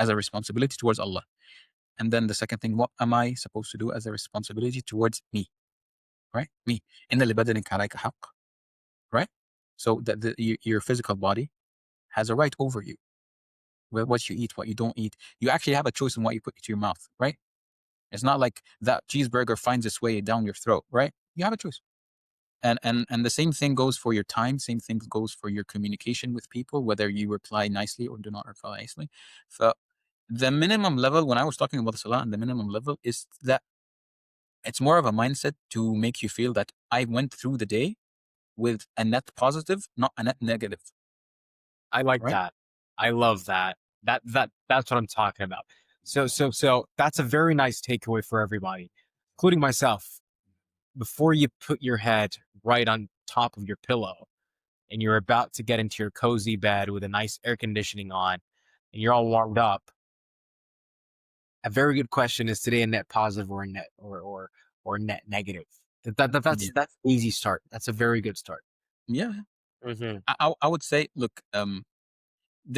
as a responsibility towards Allah? And then the second thing, what am I supposed to do as a responsibility towards me? Right? Me. إن لبدنك عليك حق. Right? So that your physical body has a right over you. What you eat, what you don't eat. You actually have a choice in what you put into your mouth, right? It's not like that cheeseburger finds its way down your throat, right? You have a choice. And the same thing goes for your time, same thing goes for your communication with people, whether you reply nicely or do not reply nicely. So the minimum level, when I was talking about the salah, and the minimum level is that it's more of a mindset to make you feel that I went through the day with a net positive, not a net negative, I like right? that. I love that. That's what I'm talking about. So that's a very nice takeaway for everybody, including myself. Before you put your head right on top of your pillow and you're about to get into your cozy bed with a nice air conditioning on and you're all warmed up, a very good question is today a net positive or a net or net negative? Yeah. That's an easy start. That's a very good start. Yeah. Hmm. I would say, look,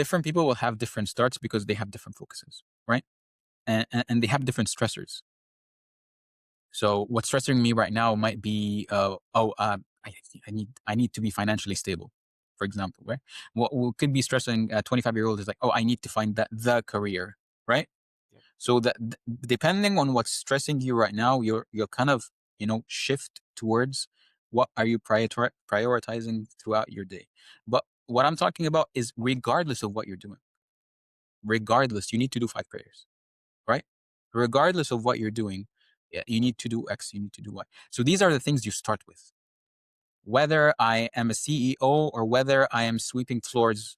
different people will have different starts because they have different focuses, right? And they have different stressors. So what's stressing me right now might be, I need to be financially stable, for example, right? What could be stressing a 25-year-old is like, oh, I need to find the career, right? So that depending on what's stressing you right now, you're kind of, shift towards what are you prioritizing throughout your day. But what I'm talking about is regardless of what you're doing, regardless, you need to do five prayers, right? Regardless of what you're doing, yeah, you need to do X, you need to do Y. So these are the things you start with. Whether I am a CEO or whether I am sweeping floors,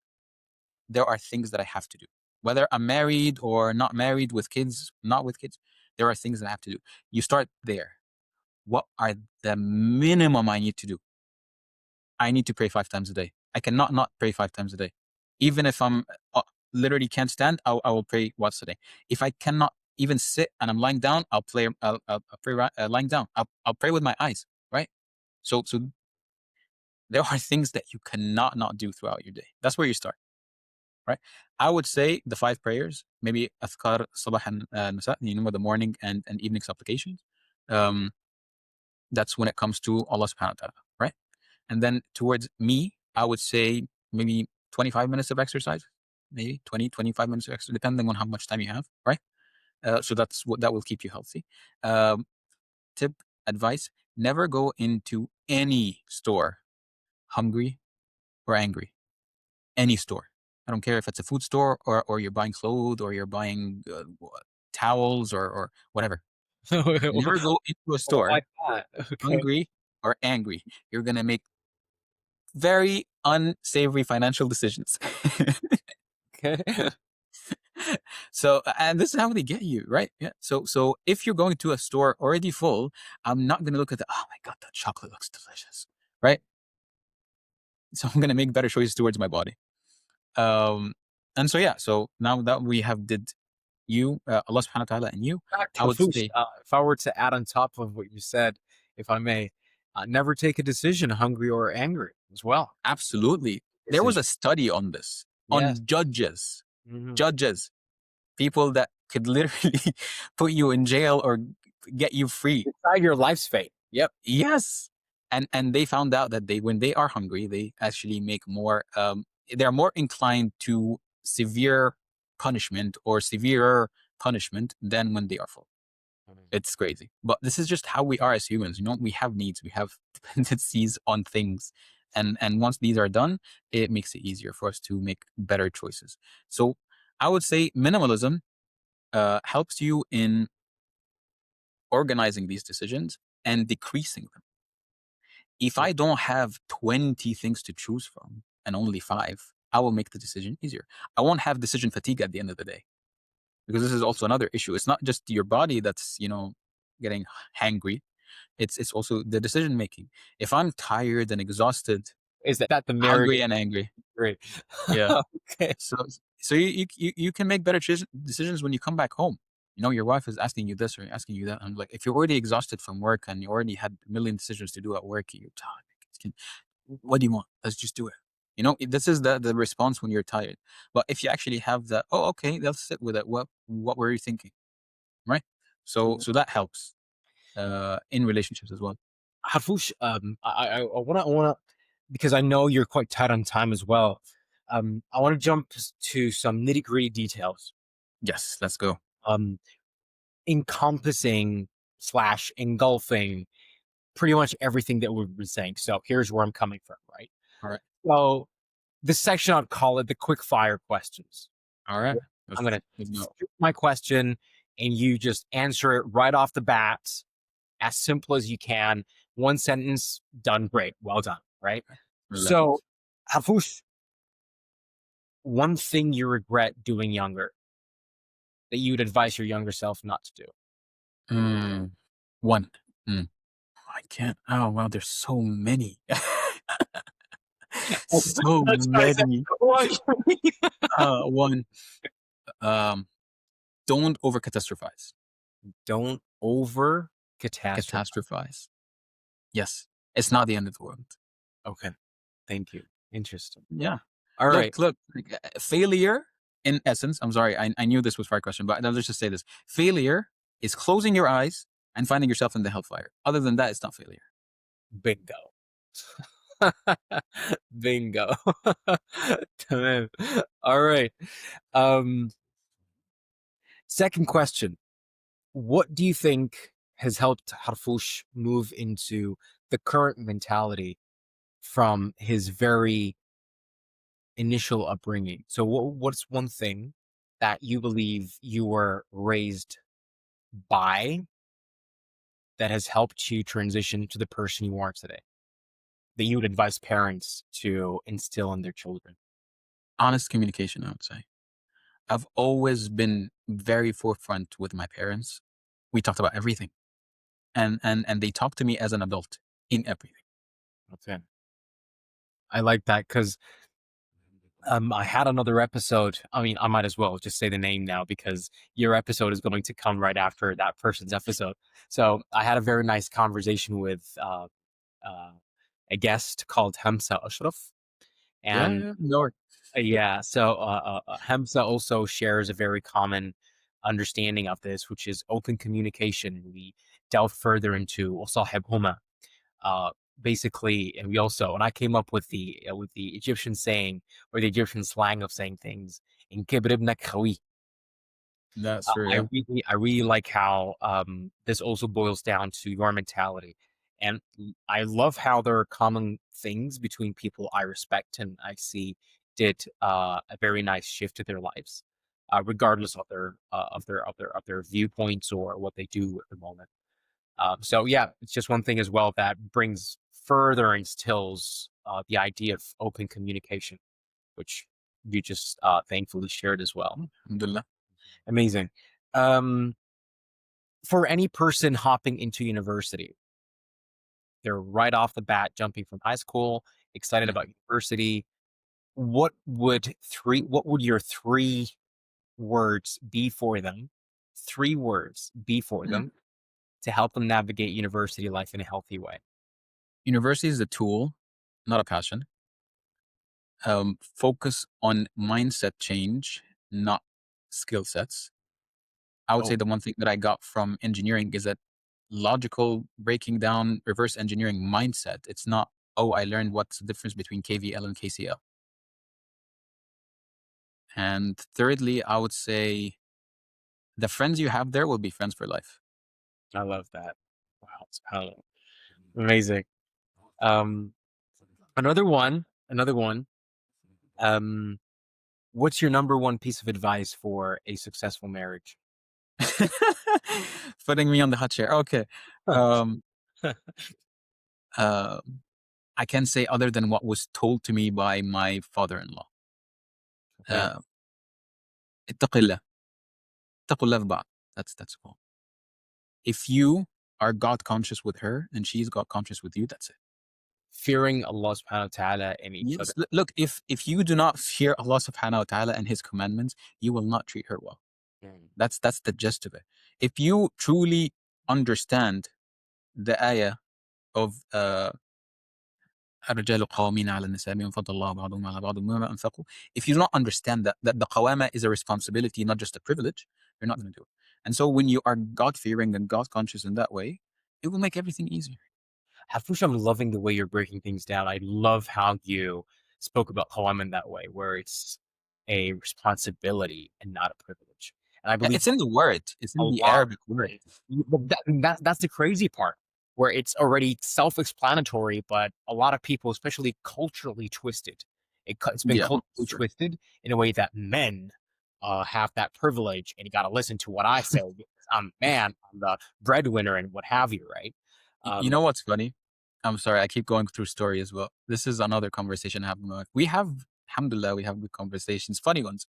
there are things that I have to do. Whether I'm married or not married, with kids, not with kids, there are things that I have to do. You start there. What are the minimum I need to do? I need to pray 5 times a day. I cannot not pray 5 times a day. Even if I'm literally can't stand, I will pray once a day. If I cannot even sit and I'm lying down, I'll pray lying down. I'll pray with my eyes, right? So there are things that you cannot not do throughout your day. That's where you start, right? I would say the five prayers, maybe athkar sabah and masa, the morning and evening supplications. Um, that's when it comes to Allah subhanahu wa ta'ala, right? And then towards me, I would say maybe 25 minutes of exercise, maybe 25 minutes of exercise, depending on how much time you have, right? So that's what that will keep you healthy. Um, Tip, advice, never go into any store hungry or angry. Any store. I don't care if it's a food store or you're buying clothes or you're buying towels or whatever. Never go into a store Like that. Okay. hungry or angry. You're going to make very unsavory financial decisions. Okay. So, and this is how they get you, right? Yeah. So if you're going to a store already full, I'm not going to look at oh my God, that chocolate looks delicious, right? So I'm going to make better choices towards my body. Um, and so, yeah, so now that we have did you, Allah subhanahu wa ta'ala and you, Fact, I would Harfoosh, say if I were to add on top of what you said, if I may, never take a decision hungry or angry as well. absolutely. There was Decision. a study on this, Yes. on judges. Mhm. Judges, people that could literally put you in jail or get you free. Decide your life's fate. Yep. Yes. And they found out that they when they are hungry, they actually make more they're more inclined to severe punishment or severer punishment than when they are full. Mhm. It's crazy. But this is just how we are as humans. You know, we have needs, we have dependencies on things. And once these are done, it makes it easier for us to make better choices. So I would say minimalism helps you in organizing these decisions and decreasing them. If Yeah. I don't have 20 things to choose from and only five, I will make the decision easier. I won't have decision fatigue at the end of the day because this is also another issue. It's not just your body that's, getting hangry. It's also the decision making. If I'm tired and exhausted, Is that the hungry marriage? and angry, Great. yeah. Okay. So you can make better decisions when you come back home. You know, your wife is asking you this or asking you that. And like, if you're already exhausted from work and you already had a million decisions to do at work, you're tired. What do you want? Let's just do it. You know, this is the response when you're tired. But if you actually have that, oh, okay, let's sit with it. What were you thinking? Right? Mhm. So that helps in relationships as well. Harfoosh, I wanna, because I know you're quite tight on time as well. I want to jump to some nitty gritty details. Yes, let's go. Um, encompassing slash engulfing pretty much everything that we've been saying. So here's where I'm coming from, right? All right. So this section, I'd call it the quick fire questions. All right. I'm gonna Let's go. shoot my question, and you just answer it right off the bat, as simple as you can. One sentence, done. Great, well done. Right. So, Relax. Hafush, one thing you regret doing younger that you'd advise your younger self not to do. Mm, one. Mm. I can't. Oh wow, there's so many. So Let's try that. many. One. One. Um, don't over catastrophize. Don't over catastrophe. Catastrophize. Yes, it's not the end of the world. Okay, thank you. Interesting. Yeah. All right. Look. Like, failure, in essence. I'm sorry. I knew this was fire question, but let's just say this: failure is closing your eyes and finding yourself in the hellfire. Other than that, it's not failure. Bingo. Bingo. Tamam. All right. Um, second question. What do you think has helped Harfouch move into the current mentality from his very initial upbringing? So what's one thing that you believe you were raised by that has helped you transition to the person you are today, that you would advise parents to instill in their children? Honest communication, I would say. I've always been very forefront with my parents. We talked about everything, and they talked to me as an adult in everything. Okay. I like that because I had another episode. I mean, I might as well just say the name now because your episode is going to come right after that person's episode. So I had a very nice conversation with uh, a guest called Hamza Ashraf, Yeah, and yeah, no worries. yeah, so Hamza also shares a very common understanding of this, which is open communication. We delve further into وصاحب هما, uh, basically, and we also, and I came up with the Egyptian saying or the Egyptian slang of saying things in كبر ابنك خوي. That's true. I Yeah. really like how this also boils down to your mentality, and I love how there are common things between people I respect and I see did a very nice shift to their lives, regardless of their viewpoints or what they do at the moment. So yeah, it's just one thing as well that brings further instills the idea of open communication, which you just thankfully shared as well. Alhamdulillah. Amazing. Um, for any person hopping into university, they're right off the bat jumping from high school, excited Yeah. about university. What would your three words be for them? Three words be for Mm. them to help them navigate university life in a healthy way. University is a tool, not a passion. Focus on mindset change, not skill sets. I would say Oh, the one thing that I got from engineering is that logical breaking down reverse engineering mindset. It's not, oh, I learned what's the difference between KVL and KCL. And thirdly, I would say the friends you have there will be friends for life. I love that. Wow, subhanAllah. Amazing. Um, another one. Um, what's your number one piece of advice for a successful marriage? Putting me on the hot chair. Okay. Um, uh, I can't say other than what was told to me by my father-in-law. Okay. Uh, اتق الله. اتقوا الله في بعض. That's all. If you are God conscious with her and she's God conscious with you, that's it. Fearing Allah subhanahu wa ta'ala and each other. Yes. Look, if you do not fear Allah subhanahu wa ta'ala and his commandments, you will not treat her well. Mm. That's the gist of it. If you truly understand the ayah of الرجال قوامين على النساء بما فضل الله بعضهم على بعض وبما أنفقوا. If you do not understand that the qawama is a responsibility, not just a privilege, you're not going to do it. And so when you are God-fearing and God-conscious in that way, it will make everything easier. Harfoosh, I'm loving the way you're breaking things down. I love how you spoke about Qawam in that way, where it's a responsibility and not a privilege. And I Yeah, believe it's in the word. It's a in the lot. Arabic word. But that's the crazy part, where it's already self-explanatory, but a lot of people, especially culturally twisted, it's been Yeah, culturally it's true. twisted in a way that men have that privilege, and you got to listen to what I say because I'm a man, I'm the breadwinner, and what have you, right? You Um, know what's funny? I'm sorry, I keep going through story as well. This is another conversation I have with my wife. We have, alhamdulillah, we have good conversations, funny ones.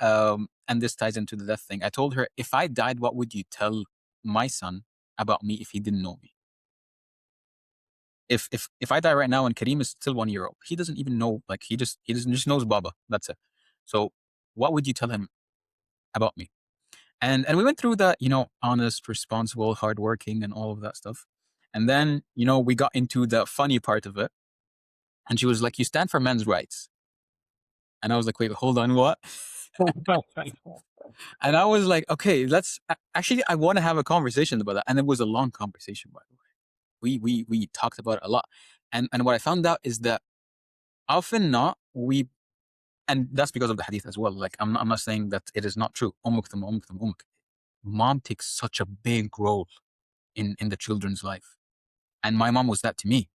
And this ties into the death thing. I told her, if I died, what would you tell my son about me if he didn't know me? If I die right now and Kareem is still 1 year old, he doesn't even know. Like he doesn't just knows Baba. That's it. So what would you tell him about me? And we went through that, honest, responsible, hardworking, and all of that stuff. And then we got into the funny part of it, and she was like, "You stand for men's rights," and I was like, "Wait, hold on, what?" And I was like, "Okay, let's actually, I want to have a conversation about that." And it was a long conversation, by the way. We talked about it a lot, and what I found out is that often not we, and that's because of the hadith as well. Like I'm not saying that it is not true. Mom takes such a big role in the children's life, and my mom was that to me.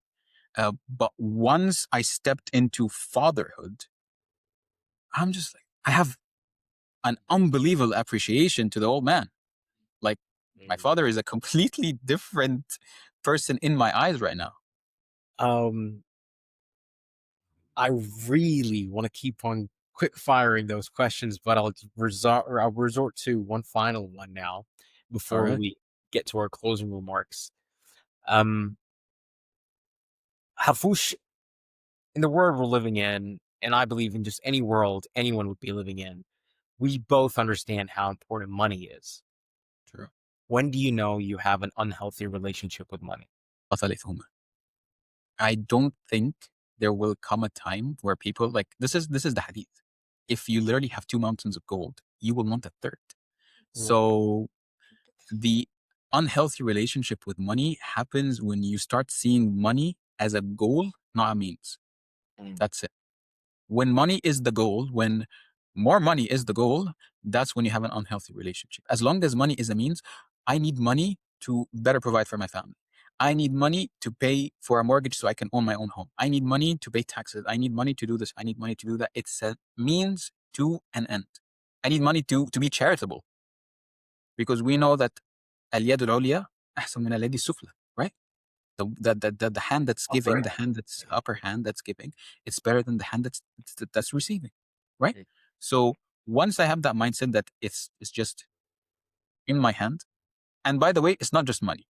But once I stepped into fatherhood, I'm just like, I have an unbelievable appreciation to the old man. Like my father is a completely different person in my eyes right now. um, I really want to keep on quick firing those questions, but I'll resort to one final one now All before right, we get to our closing remarks. Um, Hafush, in the world we're living in, and I believe in just any world anyone would be living in, we both understand how important money is. true. When do you know you have an unhealthy relationship with money? I don't think there will come a time where people like this is the hadith. If you literally have two mountains of gold, you will want a third. Mm, So the unhealthy relationship with money happens when you start seeing money as a goal, not a means. mm, That's it. When money is the goal, when more money is the goal, that's when you have an unhealthy relationship. As long as money is a means, I need money to better provide for my family. I need money to pay for a mortgage so I can own my own home. I need money to pay taxes. I need money to do this. I need money to do that. It's a means to an end. I need money to be charitable because we know that اليد العليا أحسن من اليد السفلى, right? The hand that's giving, upper the hand that's upper hand that's giving, it's better than the hand that's receiving, right? hand. So once I have that mindset that it's just in my hand, and by the way, it's not just money,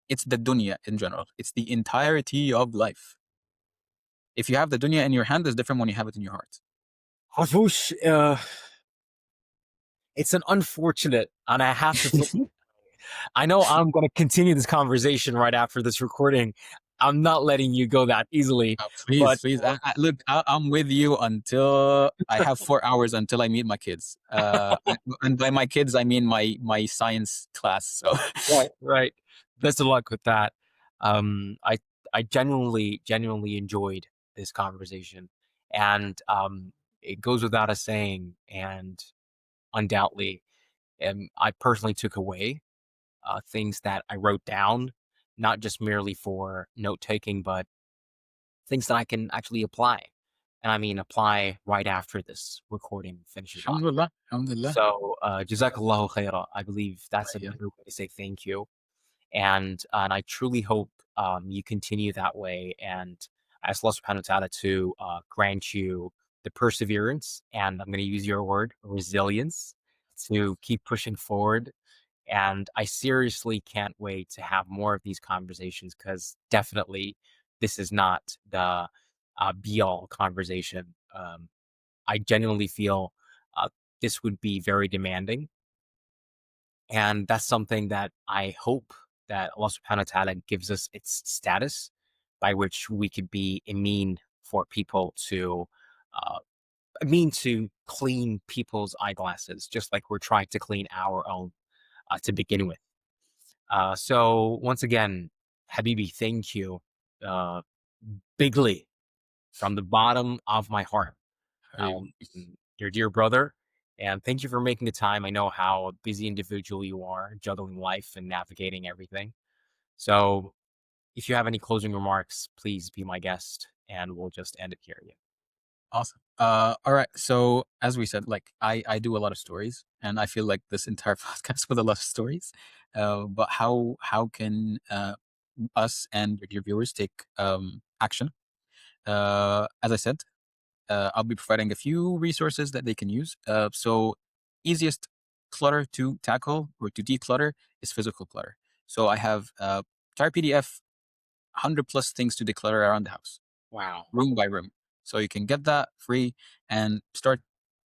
it's the dunya in general, it's the entirety of life. If you have the dunya in your hand, it's different when you have it in your heart. Hafush, it's an unfortunate, and I have to. I know I'm going to continue this conversation right after this recording. I'm not letting you go that easily. Please, But please. Look, I'm with you until I have 4 hours until I meet my kids. And by my kids, I mean my science class. So right, right. Best of luck with that. I genuinely enjoyed this conversation, and it goes without us saying, and undoubtedly, I personally took away things that I wrote down, not just merely for note taking, but things that I can actually apply. And I mean, apply right after this recording finishes up. Alhamdulillah, Alhamdulillah. So, Jazakallahu khaira. I believe that's a Yeah. better way to say thank you. And I truly hope you continue that way. And I ask Allah subhanahu wa ta'ala to grant you the perseverance, and I'm going to use your word, resilience, to keep pushing forward. And I seriously can't wait to have more of these conversations, because definitely this is not the be all conversation. I genuinely feel this would be very demanding. And that's something that I hope that Allah subhanahu wa ta'ala gives us its status, by which we could be immune for people to, uh, immune to clean people's eyeglasses, just like we're trying to clean our own to begin with. So once again, Habibi, thank you uh, bigly from the bottom of my heart. Um, your dear brother, and thank you for making the time. I know how a busy individual you are, juggling life and navigating everything. So if you have any closing remarks, please be my guest, and we'll just end it here. Yeah. Awesome. All right. So as we said, like I do a lot of stories, and I feel like this entire podcast with a lot of stories. But how can us and your viewers take action? As I said, I'll be providing a few resources that they can use. So easiest clutter to tackle or to declutter is physical clutter. So I have entire PDF, 100 plus things to declutter around the house, Wow. room by room. So you can get that free and start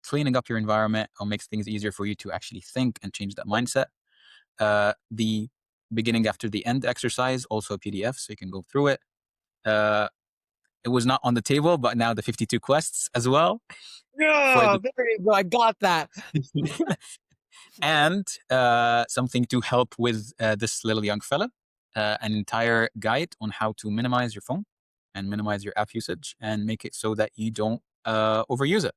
cleaning up your environment. Or makes things easier for you to actually think and change that mindset. The beginning after the end exercise, also a PDF, so you can go through it. Uh, it was not on the table, but now the 52 quests as well for Yeah, the there you go. I got that. and something to help with this little young fella, an entire guide on how to minimize your phone and minimize your app usage and make it so that you don't overuse it.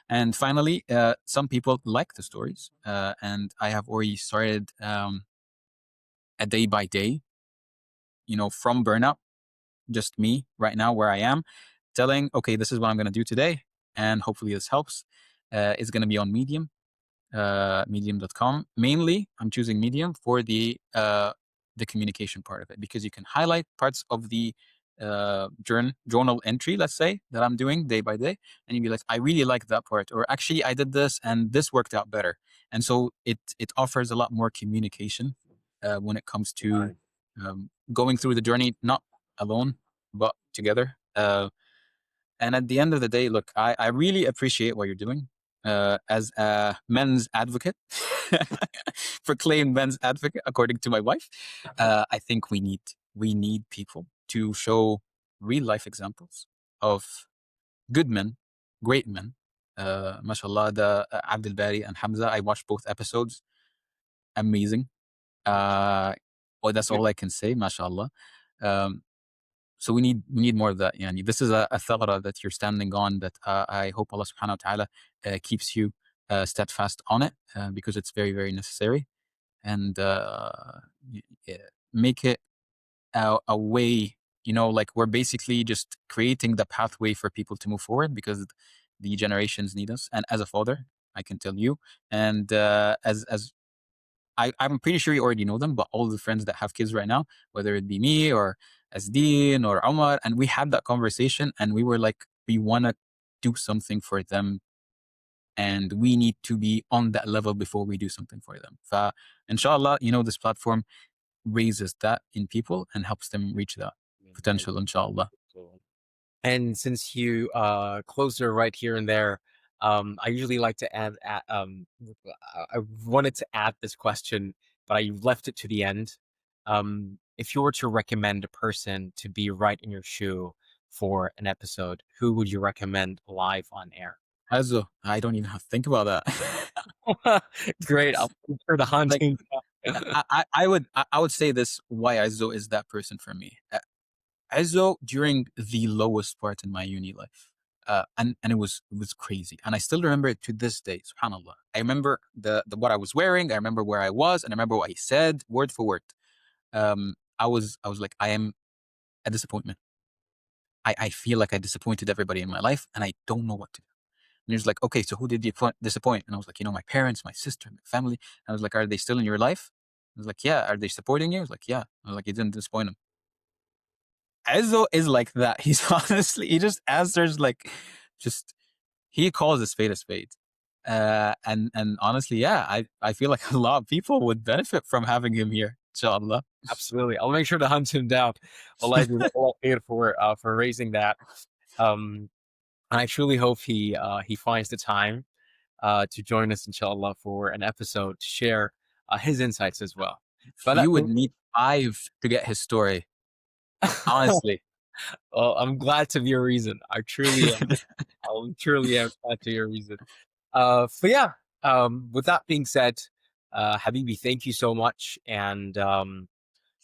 And finally, some people like the stories, and I have already started a day by day, from burnout, just me right now where I am, telling, okay, this is what I'm going to do today, and hopefully this helps. It's going to be on Medium, medium.com. Mainly, I'm choosing Medium for the communication part of it, because you can highlight parts of the journal entry, let's say, that I'm doing day by day, and you'd be like, I really like that part, or actually I did this and this worked out better. And so it offers a lot more communication when it comes to going through the journey, not alone, but together. And at the end of the day, look, I really appreciate what you're doing as a men's advocate, proclaimed men's advocate, according to my wife. I think we need people to show real life examples of good men, great men. Mashallah, the Abdul Bari and Hamza. I watched both episodes. Amazing. Well, that's all I can say. Mashallah. Um, so we need more of that. Yani. This is a thawra that you're standing on, that I hope Allah subhanahu wa ta'ala keeps you steadfast on it, because it's very, very necessary. And yeah, make it a way, like we're basically just creating the pathway for people to move forward, because the generations need us. And as a father, I can tell you, and as I'm pretty sure you already know them, but all the friends that have kids right now, whether it be me or Asdeen or Omar, and we had that conversation, and we were like, we want to do something for them, and we need to be on that level before we do something for them. Inshallah, this platform raises that in people and helps them reach that potential, inshallah. And since you closed her right here and there, I usually like to I wanted to add this question, but I left it to the end. If you were to recommend a person to be right in your shoe for an episode, who would you recommend live on air? Also, I don't even have to think about that. Great. I'll look for the Like hunting. I would say this why Aizzo is that person for me. Aizzo during the lowest part in my uni life. And it was crazy. And I still remember it to this day, subhanAllah. I remember the what I was wearing, I remember where I was, and I remember what he said, word for word. I was like, I am a disappointment. I feel like I disappointed everybody in my life and I don't know what to do. And he was like, okay, so who did you disappoint? And I was like, my parents, my sister, my family. And I was like, are they still in your life? I was like, yeah. Are they supporting you? I was like, yeah. I was like, you didn't disappoint them. Ezzo is like that. He's honestly, he just answers like, just, he calls a spade a spade. And honestly, yeah, I feel like a lot of people would benefit from having him here, inshallah. Absolutely. I'll make sure to hunt him down. Allah jazakallah for raising that. Um, and I truly hope he finds the time to join us, inshallah, for an episode to share his insights as well. But that You would being need 5 to get his story, honestly. well, I'm glad to be a reason. I truly am. I truly am glad to be a reason. So yeah, with that being said, Habibi, thank you so much. And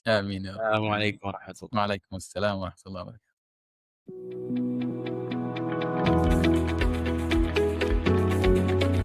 آمين يا رب Assalamu آمين alaikum wa rahmatullah. وعليكم السلام ورحمة الله وبركاته